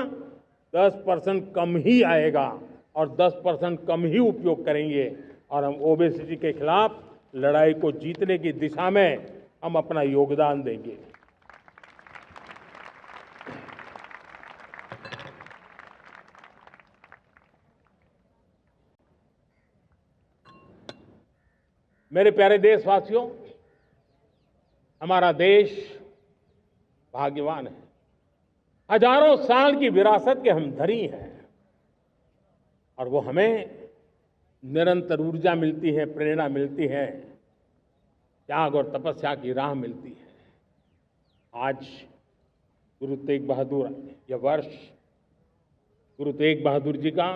10% कम ही आएगा और 10% कम ही उपयोग करेंगे, और हम ओबेसिटी के खिलाफ लड़ाई को जीतने की दिशा में हम अपना योगदान देंगे। मेरे प्यारे देशवासियों, हमारा देश भाग्यवान है। हजारों साल की विरासत के हम धनी हैं, और वो हमें निरंतर ऊर्जा मिलती है, प्रेरणा मिलती है, त्याग और तपस्या की राह मिलती है। आज गुरु तेग बहादुर, यह वर्ष गुरु तेग बहादुर जी का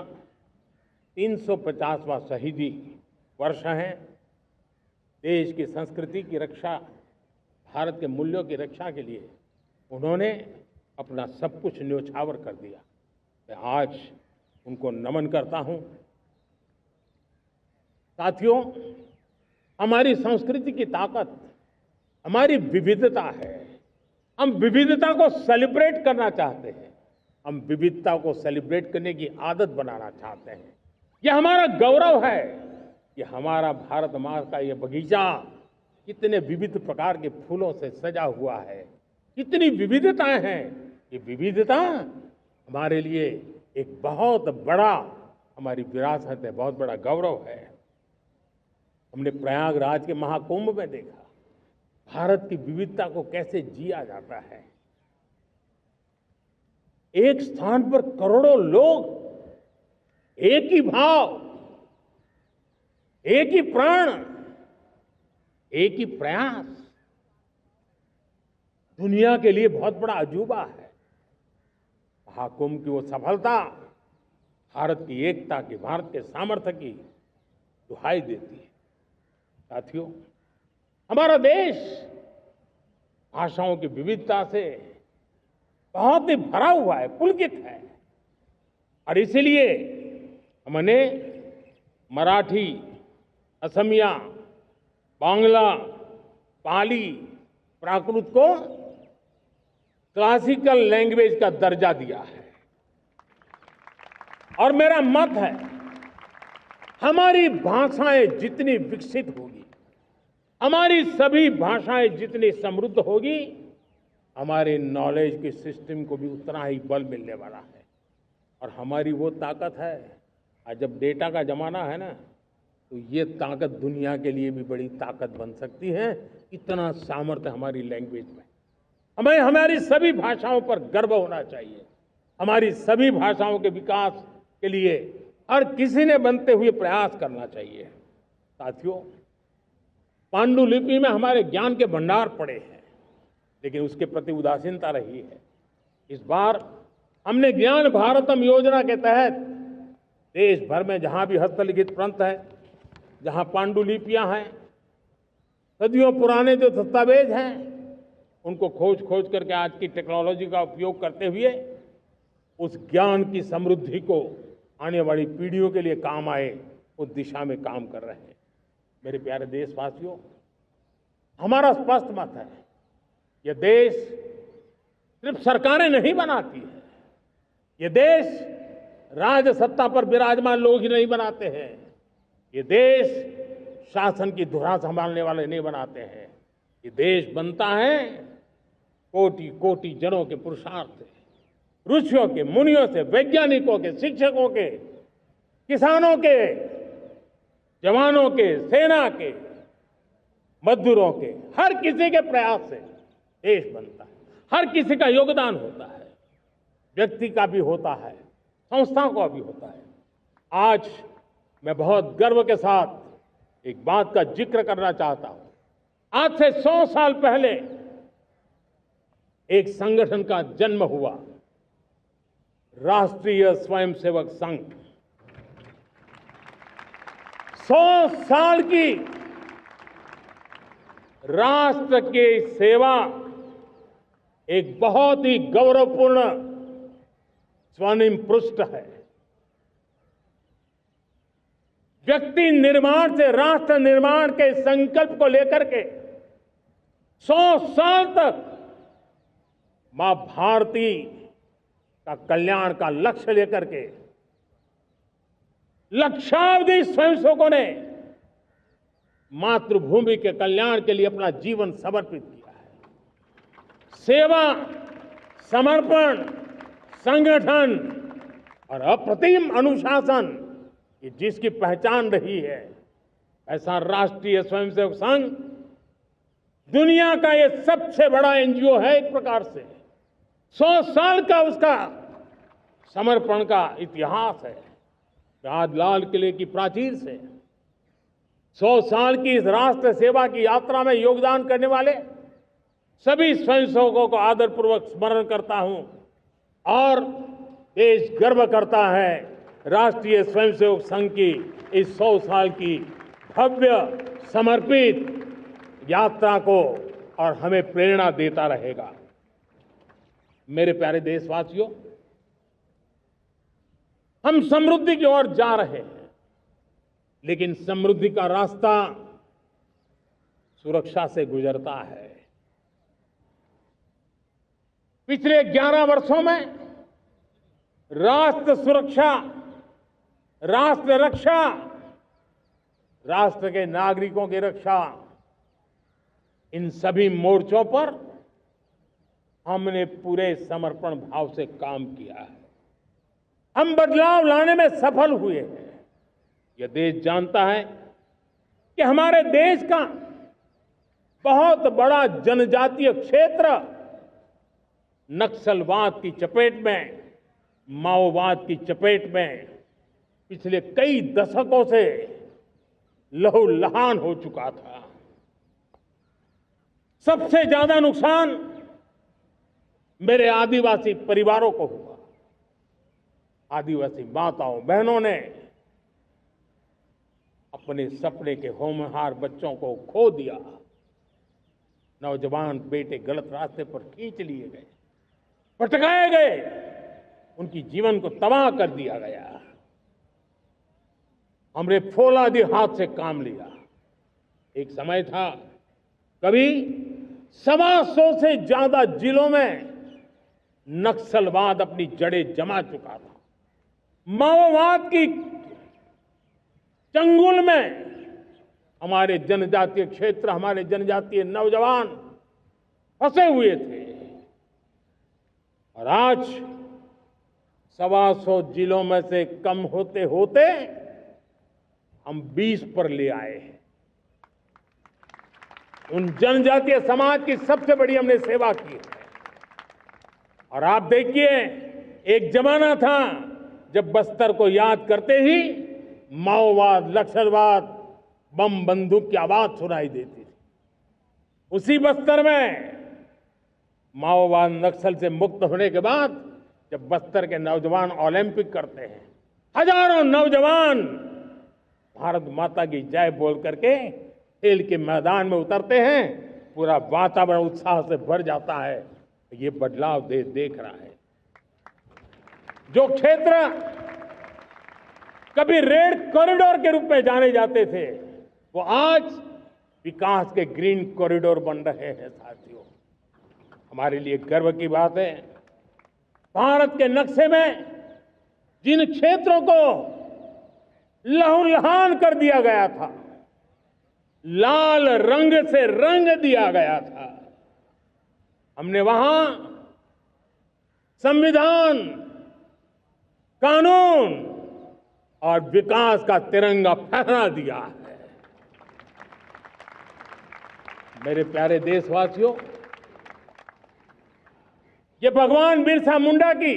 350वां शहीदी वर्ष है। देश की संस्कृति की रक्षा, भारत के मूल्यों की रक्षा के लिए उन्होंने अपना सब कुछ न्योछावर कर दिया। मैं आज उनको नमन करता हूं। साथियों, हमारी संस्कृति की ताकत हमारी विविधता है। हम विविधता को सेलिब्रेट करना चाहते हैं। हम विविधता को सेलिब्रेट करने की आदत बनाना चाहते हैं। यह हमारा गौरव है कि हमारा भारत माँ का यह बगीचा कितने विविध प्रकार के फूलों से सजा हुआ है, कितनी विविधताएं हैं। ये विविधता हमारे लिए एक बहुत बड़ा, हमारी विरासत है, बहुत बड़ा गौरव है। हमने प्रयागराज के महाकुंभ में देखा भारत की विविधता को कैसे जिया जाता है। एक स्थान पर करोड़ों लोग, एक ही भाव, एक ही प्राण, एक ही प्रयास, दुनिया के लिए बहुत बड़ा अजूबा है। महाकुंभ की वो सफलता भारत की एकता की, भारत के सामर्थ्य की दुहाई देती है। साथियों, हमारा देश भाषाओं की विविधता से बहुत ही भरा हुआ है, पुलकित है। और इसीलिए हमने मराठी, असमिया, बांग्ला, पाली, प्राकृत को क्लासिकल लैंग्वेज का दर्जा दिया है। और मेरा मत है हमारी भाषाएं जितनी विकसित होगी, हमारी सभी भाषाएं जितनी समृद्ध होगी, हमारे नॉलेज के सिस्टम को भी उतना ही बल मिलने वाला है। और हमारी वो ताकत है, आज जब डेटा का जमाना है ना, तो ये ताकत दुनिया के लिए भी बड़ी ताकत बन सकती है। इतना सामर्थ्य हमारी लैंग्वेज में। हमें हमारी सभी भाषाओं पर गर्व होना चाहिए। हमारी सभी भाषाओं के विकास के लिए हर किसी ने बनते हुए प्रयास करना चाहिए। साथियों, पांडुलिपि में हमारे ज्ञान के भंडार पड़े हैं, लेकिन उसके प्रति उदासीनता रही है। इस बार हमने ज्ञान भारतम योजना के तहत देश भर में जहां भी हस्तलिखित ग्रंथ है, जहां पांडुलिपियां हैं, सदियों पुराने जो दस्तावेज हैं, उनको खोज खोज करके आज की टेक्नोलॉजी का उपयोग करते हुए उस ज्ञान की समृद्धि को आने वाली पीढ़ियों के लिए काम आए, उस दिशा में काम कर रहे हैं। मेरे प्यारे देशवासियों, हमारा स्पष्ट मत है, यह देश सिर्फ सरकारें नहीं बनाती है, ये देश राज सत्ता पर विराजमान लोग ही नहीं बनाते हैं, ये देश शासन की धुरा संभालने वाले नहीं बनाते हैं। ये देश बनता है कोटि कोटि जनों के पुरुषार्थ से, ऋषियों के, मुनियों से, वैज्ञानिकों के, शिक्षकों के, किसानों के, जवानों के, सेना के, मजदूरों के, हर किसी के प्रयास से देश बनता है। हर किसी का योगदान होता है, व्यक्ति का भी होता है, संस्थाओं का भी होता है। आज मैं बहुत गर्व के साथ एक बात का जिक्र करना चाहता हूं। आज से 100 साल पहले एक संगठन का जन्म हुआ, राष्ट्रीय स्वयंसेवक संघ। 100 साल की राष्ट्र की सेवा एक बहुत ही गौरवपूर्ण स्वर्णिम पृष्ठ है। व्यक्ति निर्माण से राष्ट्र निर्माण के संकल्प को लेकर के 100 साल तक मां भारती का कल्याण का लक्ष्य लेकर के लक्षावधि स्वयंसेवकों ने मातृभूमि के कल्याण के लिए अपना जीवन समर्पित किया है। सेवा, समर्पण, संगठन और अप्रतिम अनुशासन, ये जिसकी पहचान रही है, ऐसा राष्ट्रीय स्वयंसेवक संघ दुनिया का ये सबसे बड़ा एनजीओ है। एक प्रकार से 100 साल का उसका समर्पण का इतिहास है। आज लाल किले की प्राचीर से 100 साल की इस राष्ट्र सेवा की यात्रा में योगदान करने वाले सभी स्वयंसेवकों को आदरपूर्वक स्मरण करता हूं और देश गर्व करता है राष्ट्रीय स्वयंसेवक संघ की इस 100 साल की भव्य समर्पित यात्रा को, और हमें प्रेरणा देता रहेगा। मेरे प्यारे देशवासियों, हम समृद्धि की ओर जा रहे हैं, लेकिन समृद्धि का रास्ता सुरक्षा से गुजरता है। पिछले 11 वर्षों में राष्ट्र सुरक्षा, राष्ट्र रक्षा, राष्ट्र के नागरिकों की रक्षा, इन सभी मोर्चों पर हमने पूरे समर्पण भाव से काम किया है। हम बदलाव लाने में सफल हुए हैं। यह देश जानता है कि हमारे देश का बहुत बड़ा जनजातीय क्षेत्र नक्सलवाद की चपेट में, माओवाद की चपेट में पिछले कई दशकों से लहूलुहान हो चुका था। सबसे ज्यादा नुकसान मेरे आदिवासी परिवारों को हुआ। आदिवासी माताओं बहनों ने अपने सपने के होनहार बच्चों को खो दिया। नौजवान बेटे गलत रास्ते पर खींच लिए गए, भटकाए गए, उनकी जीवन को तबाह कर दिया गया। हमने फौलादी हाथ से काम लिया। एक समय था, कभी 125 से ज्यादा जिलों में नक्सलवाद अपनी जड़ें जमा चुका था। माओवाद की चंगुल में हमारे जनजातीय क्षेत्र, हमारे जनजातीय नौजवान फंसे हुए थे और आज 125 जिलों में से कम होते होते हम 20 पर ले आए हैं। उन जनजातीय समाज की सबसे बड़ी हमने सेवा की है। और आप देखिए, एक जमाना था जब बस्तर को याद करते ही माओवाद, नक्सलवाद, बम बंदूक की आवाज सुनाई देती थी। उसी बस्तर में माओवाद नक्सल से मुक्त होने के बाद जब बस्तर के नौजवान ओलंपिक करते हैं, हजारों नौजवान भारत माता की जय बोल करके खेल के मैदान में उतरते हैं, पूरा वातावरण उत्साह से भर जाता है। ये बदलाव देश देख रहा है। जो क्षेत्र कभी रेड कॉरिडोर के रूप में जाने जाते थे, वो आज विकास के ग्रीन कॉरिडोर बन रहे हैं। साथियों, हमारे लिए गर्व की बात है, भारत के नक्शे में जिन क्षेत्रों को लहूलुहान कर दिया गया था, लाल रंग से रंग दिया गया था, हमने वहां संविधान, कानून और विकास का तिरंगा फहरा दिया है। मेरे प्यारे देशवासियों, ये भगवान बिरसा मुंडा की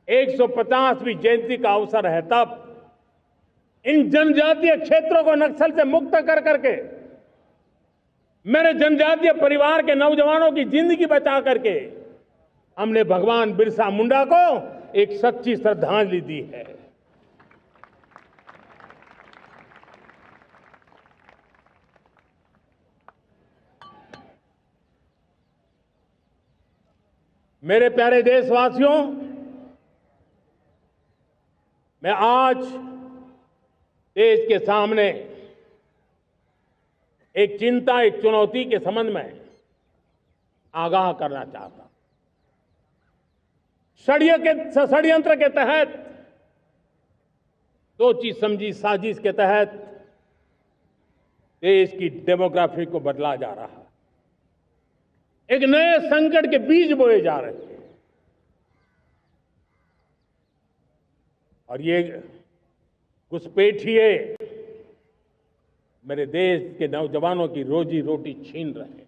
150वीं जयंती का अवसर है। तब इन जनजातीय क्षेत्रों को नक्सल से मुक्त कर करके, मेरे जनजातीय परिवार के नौजवानों की जिंदगी बचा करके हमने भगवान बिरसा मुंडा को एक सच्ची श्रद्धांजलि दी है। मेरे प्यारे देशवासियों, मैं आज देश के सामने एक चिंता, एक चुनौती के संबंध में आगाह करना चाहता हूं। षड्यंत्र के तहत, सोची समझी साजिश के तहत देश की डेमोग्राफी को बदला जा रहा है। एक नए संकट के बीज बोए जा रहे हैं और ये घुसपैठिए मेरे देश के नौजवानों की रोजी रोटी छीन रहे हैं।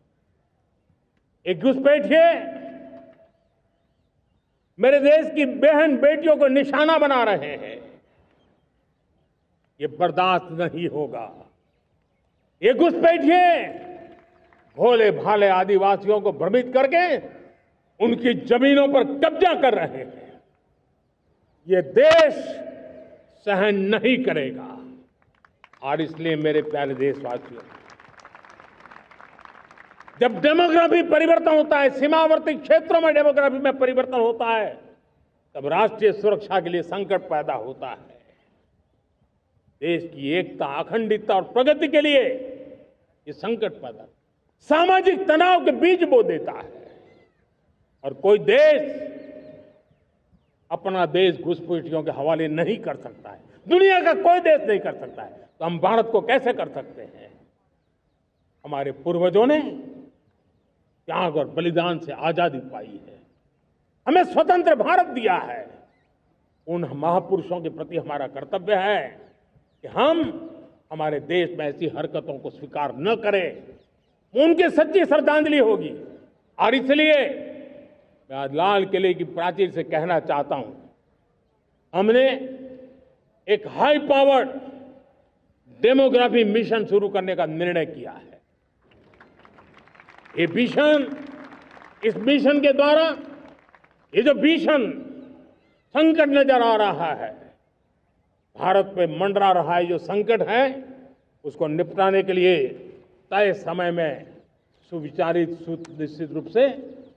एक घुसपैठिए मेरे देश की बहन बेटियों को निशाना बना रहे हैं। ये बर्दाश्त नहीं होगा। ये घुसपैठिए भोले भाले आदिवासियों को भ्रमित करके उनकी जमीनों पर कब्जा कर रहे हैं। ये देश सहन नहीं करेगा। और इसलिए मेरे प्यारे देशवासियों, जब डेमोग्राफी परिवर्तन होता है, सीमावर्ती क्षेत्रों में डेमोग्राफी में परिवर्तन होता है, तब राष्ट्रीय सुरक्षा के लिए संकट पैदा होता है। देश की एकता, अखंडता और प्रगति के लिए ये संकट पैदा, सामाजिक तनाव के बीज बो देता है। और कोई देश अपना देश घुसपैठियों के हवाले नहीं कर सकता है। दुनिया का कोई देश नहीं कर सकता है, तो हम भारत को कैसे कर सकते हैं? हमारे पूर्वजों ने त्याग और बलिदान से आजादी पाई है, हमें स्वतंत्र भारत दिया है। उन महापुरुषों के प्रति हमारा कर्तव्य है कि हम हमारे देश में ऐसी हरकतों को स्वीकार न करें। उनकी सच्ची श्रद्धांजलि होगी। और इसलिए मैं आज लाल किले की प्राचीर से कहना चाहता हूं, हमने एक हाई पावर्ड डेमोग्राफी मिशन शुरू करने का निर्णय किया है। ये मिशन, इस मिशन के द्वारा ये जो भीषण संकट नजर आ रहा है, भारत पे मंडरा रहा है जो संकट है, उसको निपटाने के लिए तय समय में सुविचारित, सुनिश्चित रूप से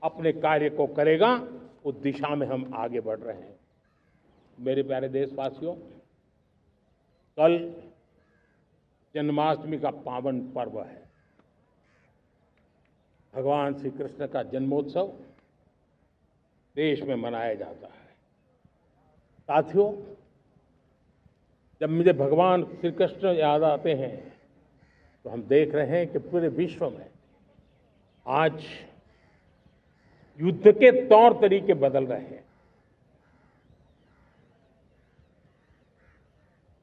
अपने कार्य को करेगा। उस दिशा में हम आगे बढ़ रहे हैं। मेरे प्यारे देशवासियों, कल जन्माष्टमी का पावन पर्व है। भगवान श्री कृष्ण का जन्मोत्सव देश में मनाया जाता है। साथियों, जब मुझे भगवान श्री कृष्ण याद आते हैं तो हम देख रहे हैं कि पूरे विश्व में आज युद्ध के तौर तरीके बदल रहे हैं।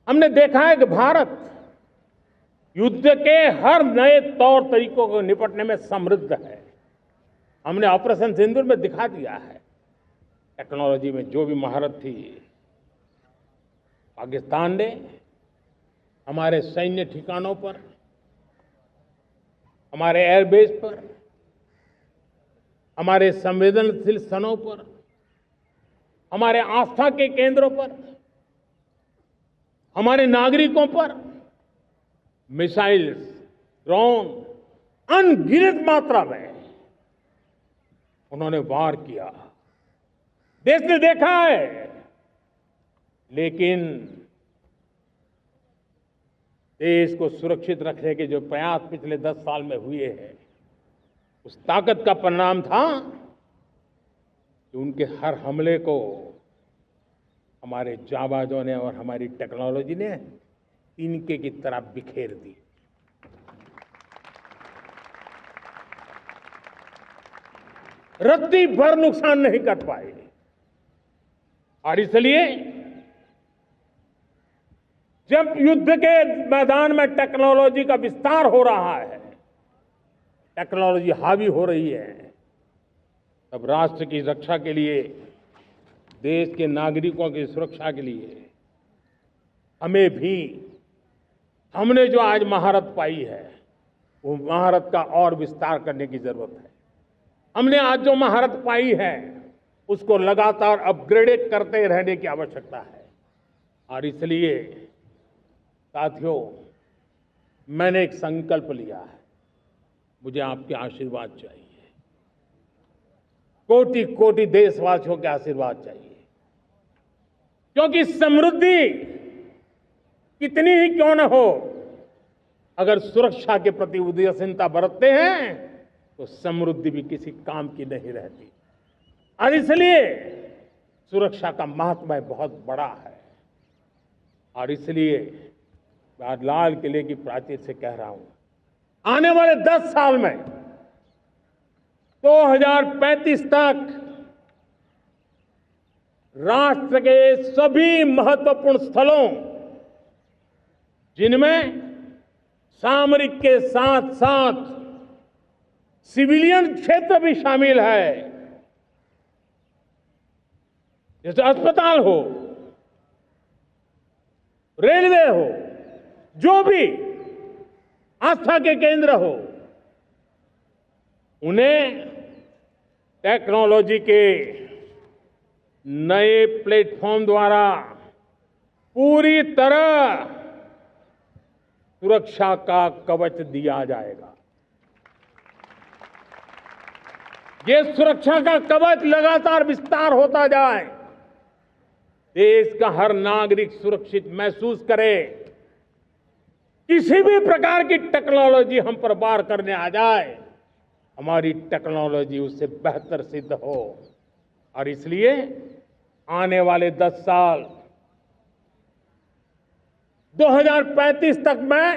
हमने देखा है कि भारत युद्ध के हर नए तौर तरीकों को निपटने में समृद्ध है। हमने ऑपरेशन सिंदूर में दिखा दिया है टेक्नोलॉजी में जो भी महारत थी। पाकिस्तान ने हमारे सैन्य ठिकानों पर, हमारे एयरबेस पर, हमारे संवेदनशील स्थानों पर, हमारे आस्था के केंद्रों पर, हमारे नागरिकों पर मिसाइल्स, ड्रोन अनगिनत मात्रा में उन्होंने वार किया। देश ने देखा है, लेकिन देश को सुरक्षित रखने के जो प्रयास पिछले 10 साल में हुए हैं, उस ताकत का परिणाम था कि उनके हर हमले को हमारे जाबाजों ने और हमारी टेक्नोलॉजी ने तिनके की तरह बिखेर दी। रत्ती भर नुकसान नहीं कर पाए। और इसलिए जब युद्ध के मैदान में टेक्नोलॉजी का विस्तार हो रहा है, टेक्नोलॉजी हावी हो रही है, तब राष्ट्र की रक्षा के लिए, देश के नागरिकों की सुरक्षा के लिए हमें भी, हमने जो आज महारत पाई है वो महारत का और विस्तार करने की जरूरत है। हमने आज जो महारत पाई है उसको लगातार अपग्रेड करते रहने की आवश्यकता है। और इसलिए साथियों, मैंने एक संकल्प लिया है, मुझे आपके आशीर्वाद चाहिए, कोटि कोटि देशवासियों के आशीर्वाद चाहिए। क्योंकि समृद्धि कितनी ही क्यों न हो, अगर सुरक्षा के प्रति उदासीनता बरतते हैं तो समृद्धि भी किसी काम की नहीं रहती। और इसलिए सुरक्षा का महत्व बहुत बड़ा है। और इसलिए मैं आज लाल किले की प्राचीर से कह रहा हूं, आने वाले 10 साल में 2035 तक राष्ट्र के सभी महत्वपूर्ण स्थलों, जिनमें सामरिक के साथ साथ सिविलियन क्षेत्र भी शामिल है, जैसे अस्पताल हो, रेलवे हो, जो भी आस्था के केंद्र हो, उन्हें टेक्नोलॉजी के नए प्लेटफॉर्म द्वारा पूरी तरह सुरक्षा का कवच दिया जाएगा। ये सुरक्षा का कवच लगातार विस्तार होता जाए, देश का हर नागरिक सुरक्षित महसूस करे। किसी भी प्रकार की टेक्नोलॉजी हम पर वार करने आ जाए, हमारी टेक्नोलॉजी उससे बेहतर सिद्ध हो। और इसलिए आने वाले 10 साल 2035 तक मैं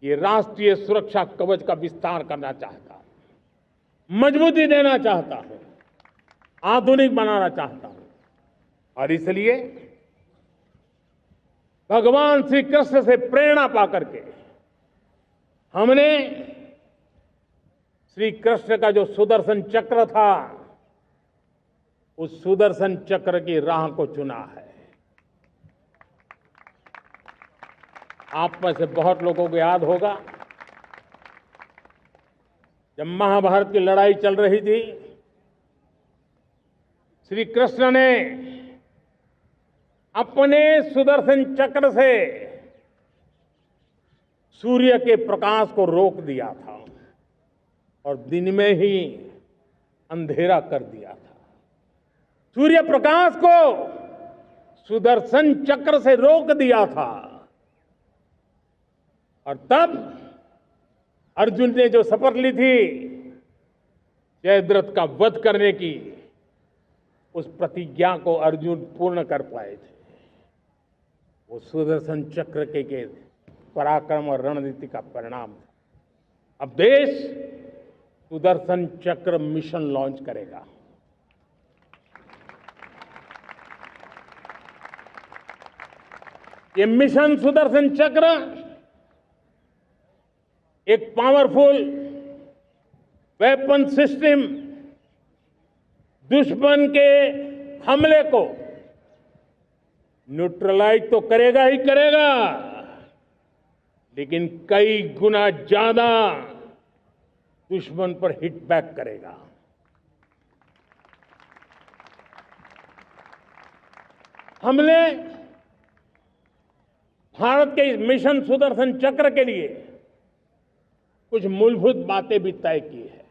ये राष्ट्रीय सुरक्षा कवच का विस्तार करना चाहता हूं, मजबूती देना चाहता हूं, आधुनिक बनाना चाहता हूं। और इसलिए भगवान श्री कृष्ण से प्रेरणा पाकर के हमने श्री कृष्ण का जो सुदर्शन चक्र था, उस सुदर्शन चक्र की राह को चुना है। आप में से बहुत लोगों को याद होगा, जब महाभारत की लड़ाई चल रही थी, श्री कृष्ण ने अपने सुदर्शन चक्र से सूर्य के प्रकाश को रोक दिया था और दिन में ही अंधेरा कर दिया था। सूर्य प्रकाश को सुदर्शन चक्र से रोक दिया था। और तब अर्जुन ने जो शपथ ली थी जयद्रथ का वध करने की, उस प्रतिज्ञा को अर्जुन पूर्ण कर पाए थे। वो सुदर्शन चक्र के पराक्रम और रणनीति का परिणाम था। अब देश सुदर्शन चक्र मिशन लॉन्च करेगा। ये मिशन सुदर्शन चक्र एक पावरफुल वेपन सिस्टम दुश्मन के हमले को न्यूट्रलाइज तो करेगा ही करेगा, लेकिन कई गुना ज्यादा दुश्मन पर हिट बैक करेगा। हमने भारत के इस मिशन सुदर्शन चक्र के लिए कुछ मूलभूत बातें भी तय की है।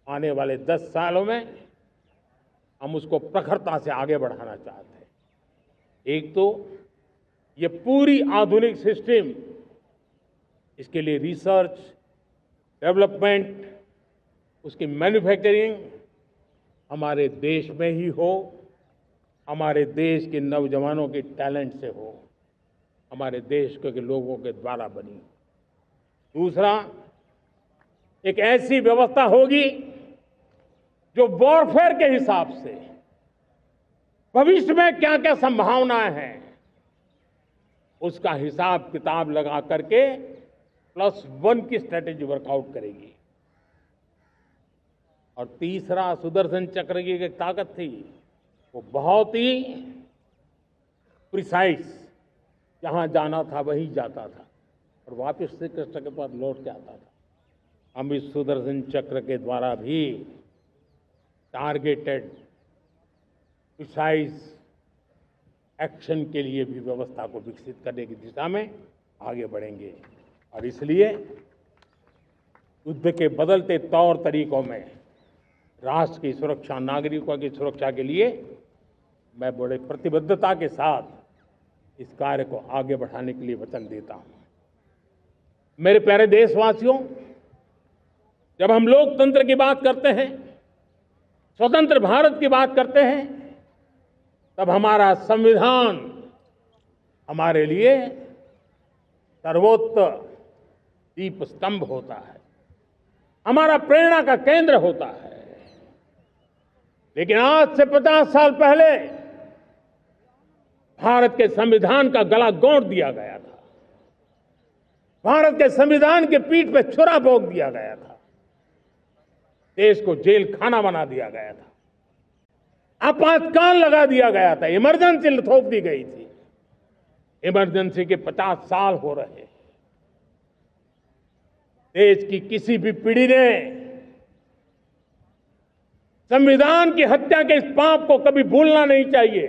आने वाले 10 सालों में हम उसको प्रखरता से आगे बढ़ाना चाहते हैं। एक तो ये पूरी आधुनिक सिस्टम, इसके लिए रिसर्च, डेवलपमेंट, उसकी मैन्युफैक्चरिंग हमारे देश में ही हो, हमारे देश के नौजवानों के टैलेंट से हो, हमारे देश के लोगों के द्वारा बनी। दूसरा, एक ऐसी व्यवस्था होगी जो वॉरफेयर के हिसाब से भविष्य में क्या क्या संभावनाएं हैं उसका हिसाब किताब लगा करके +1 की स्ट्रेटेजी वर्कआउट करेगी। और तीसरा, सुदर्शन चक्र की एक ताकत थी, वो बहुत ही प्रिसाइज, जहां जाना था वहीं जाता था और वापस श्री कृष्ण के पास लौट के आता था। हम इस सुदर्शन चक्र के द्वारा भी टारगेटेड प्रिसाइज एक्शन के लिए भी व्यवस्था को विकसित करने की दिशा में आगे बढ़ेंगे। और इसलिए युद्ध के बदलते तौर तरीकों में राष्ट्र की सुरक्षा, नागरिकों की सुरक्षा के लिए मैं बड़े प्रतिबद्धता के साथ इस कार्य को आगे बढ़ाने के लिए वचन देता हूं। मेरे प्यारे देशवासियों, जब हम लोकतंत्र की बात करते हैं, स्वतंत्र भारत की बात करते हैं, तब हमारा संविधान हमारे लिए सर्वोच्च दीप स्तंभ होता है, हमारा प्रेरणा का केंद्र होता है। लेकिन आज से 50 साल पहले भारत के संविधान का गला घोंट दिया गया था, भारत के संविधान के पीठ पे छुरा भोंक दिया गया था, देश को जेल खाना बना दिया गया था, आपातकाल लगा दिया गया था, इमरजेंसी थोप दी गई थी। इमरजेंसी के 50 साल हो रहे हैं। देश की किसी भी पीढ़ी ने संविधान की हत्या के इस पाप को कभी भूलना नहीं चाहिए।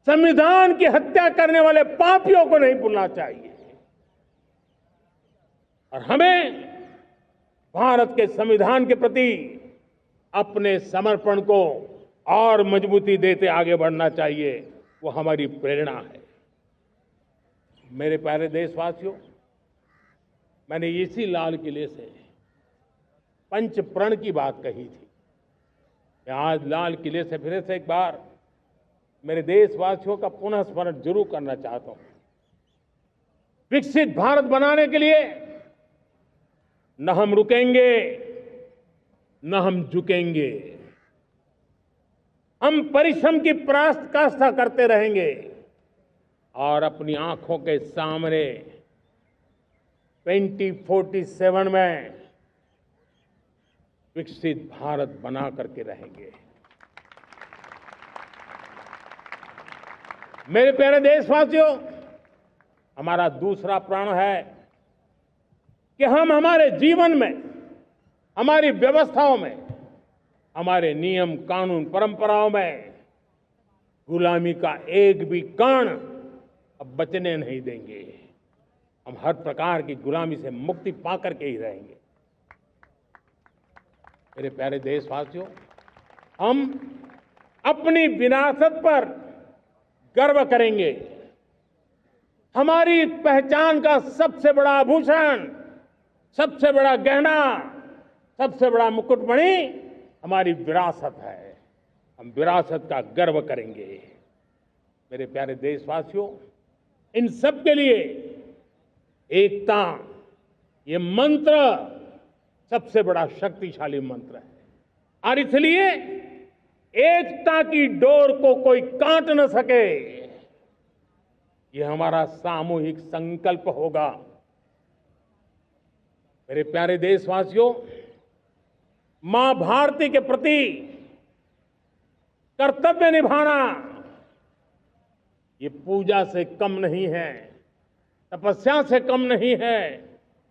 संविधान की हत्या करने वाले पापियों को नहीं भूलना चाहिए। और हमें भारत के संविधान के प्रति अपने समर्पण को और मजबूती देते आगे बढ़ना चाहिए। वो हमारी प्रेरणा है। मेरे प्यारे देशवासियों, मैंने इसी लाल किले से पंच प्रण की बात कही थी। मैं आज लाल किले से फिर से एक बार मेरे देशवासियों का पुनः स्मरण जरूर करना चाहता हूं। विकसित भारत बनाने के लिए न हम रुकेंगे, न हम झुकेंगे। हम परिश्रम की पराकाष्ठा करते रहेंगे और अपनी आंखों के सामने 2047 में विकसित भारत बना करके रहेंगे। मेरे प्यारे देशवासियों, हमारा दूसरा प्रण है कि हम हमारे जीवन में, हमारी व्यवस्थाओं में, हमारे नियम कानून परंपराओं में गुलामी का एक भी कण अब बचने नहीं देंगे। हम हर प्रकार की गुलामी से मुक्ति पाकर के ही रहेंगे। मेरे प्यारे देशवासियों, हम अपनी विरासत पर गर्व करेंगे। हमारी पहचान का सबसे बड़ा आभूषण, सबसे बड़ा गहना, सबसे बड़ा मुकुटमणि हमारी विरासत है। हम विरासत का गर्व करेंगे। मेरे प्यारे देशवासियों, इन सब के लिए एकता, ये मंत्र सबसे बड़ा शक्तिशाली मंत्र है और इसलिए एकता की डोर को कोई काट न सके, ये हमारा सामूहिक संकल्प होगा। मेरे प्यारे देशवासियों, मां भारती के प्रति कर्तव्य निभाना ये पूजा से कम नहीं है, तपस्या से कम नहीं है,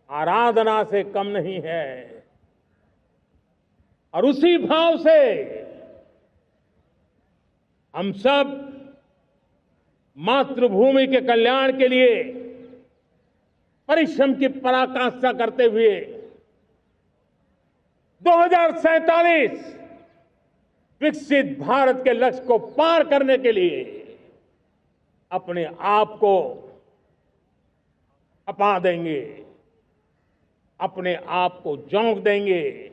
आराधना से कम नहीं है। और उसी भाव से हम सब मातृभूमि के कल्याण के लिए परिश्रम की पराकाष्ठा करते हुए 2047 विकसित भारत के लक्ष्य को पार करने के लिए अपने आप को अपा देंगे, अपने आप को झोंक देंगे।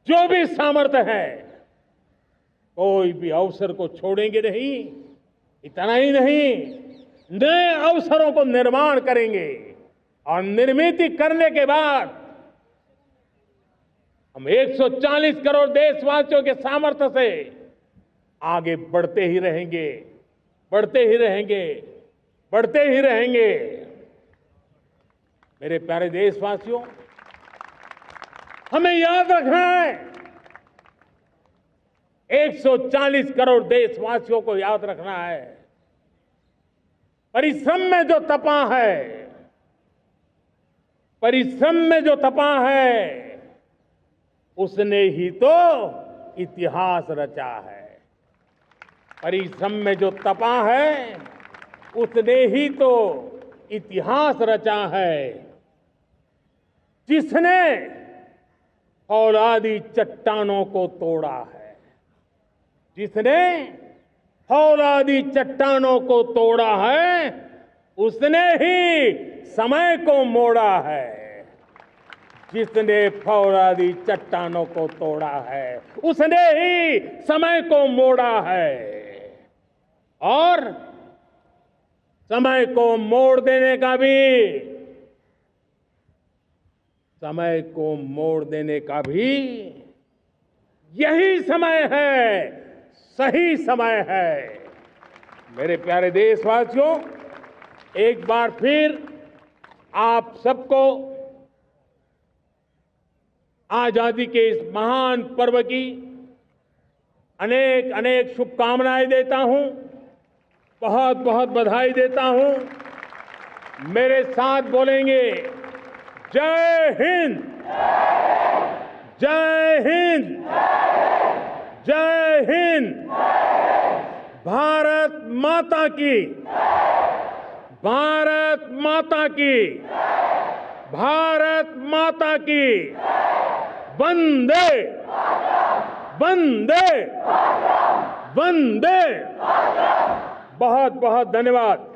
जो भी सामर्थ्य है, कोई भी अवसर को छोड़ेंगे नहीं। इतना ही नहीं, नए अवसरों को निर्माण करेंगे और निर्मित करने के बाद हम 140 करोड़ देशवासियों के सामर्थ्य से आगे बढ़ते ही रहेंगे, बढ़ते ही रहेंगे, बढ़ते ही रहेंगे। मेरे प्यारे देशवासियों, हमें याद रखना है, 140 करोड़ देशवासियों को याद रखना है, परिश्रम में जो तपा है, परिश्रम में जो तपा है, उसने ही तो इतिहास रचा है। परिश्रम में जो तपा है, उसने ही तो इतिहास रचा है। जिसने फौलादी चट्टानों को तोड़ा है, जिसने फौलादी चट्टानों को तोड़ा है, उसने ही समय को मोड़ा है। जिसने फौलादी चट्टानों को तोड़ा है, उसने ही समय को मोड़ा है। और समय को मोड़ देने का भी, समय को मोड़ देने का भी यही समय है, सही समय है। मेरे प्यारे देशवासियों, एक बार फिर आप सबको आजादी के इस महान पर्व की अनेक अनेक शुभकामनाएं देता हूं, बहुत बहुत बधाई देता हूं। मेरे साथ बोलेंगे, जय हिंद, जय हिंद, जय हिंद। भारत माता की, भारत माता की, भारत माता की। वंदे, वंदे, वंदे। बहुत बहुत धन्यवाद।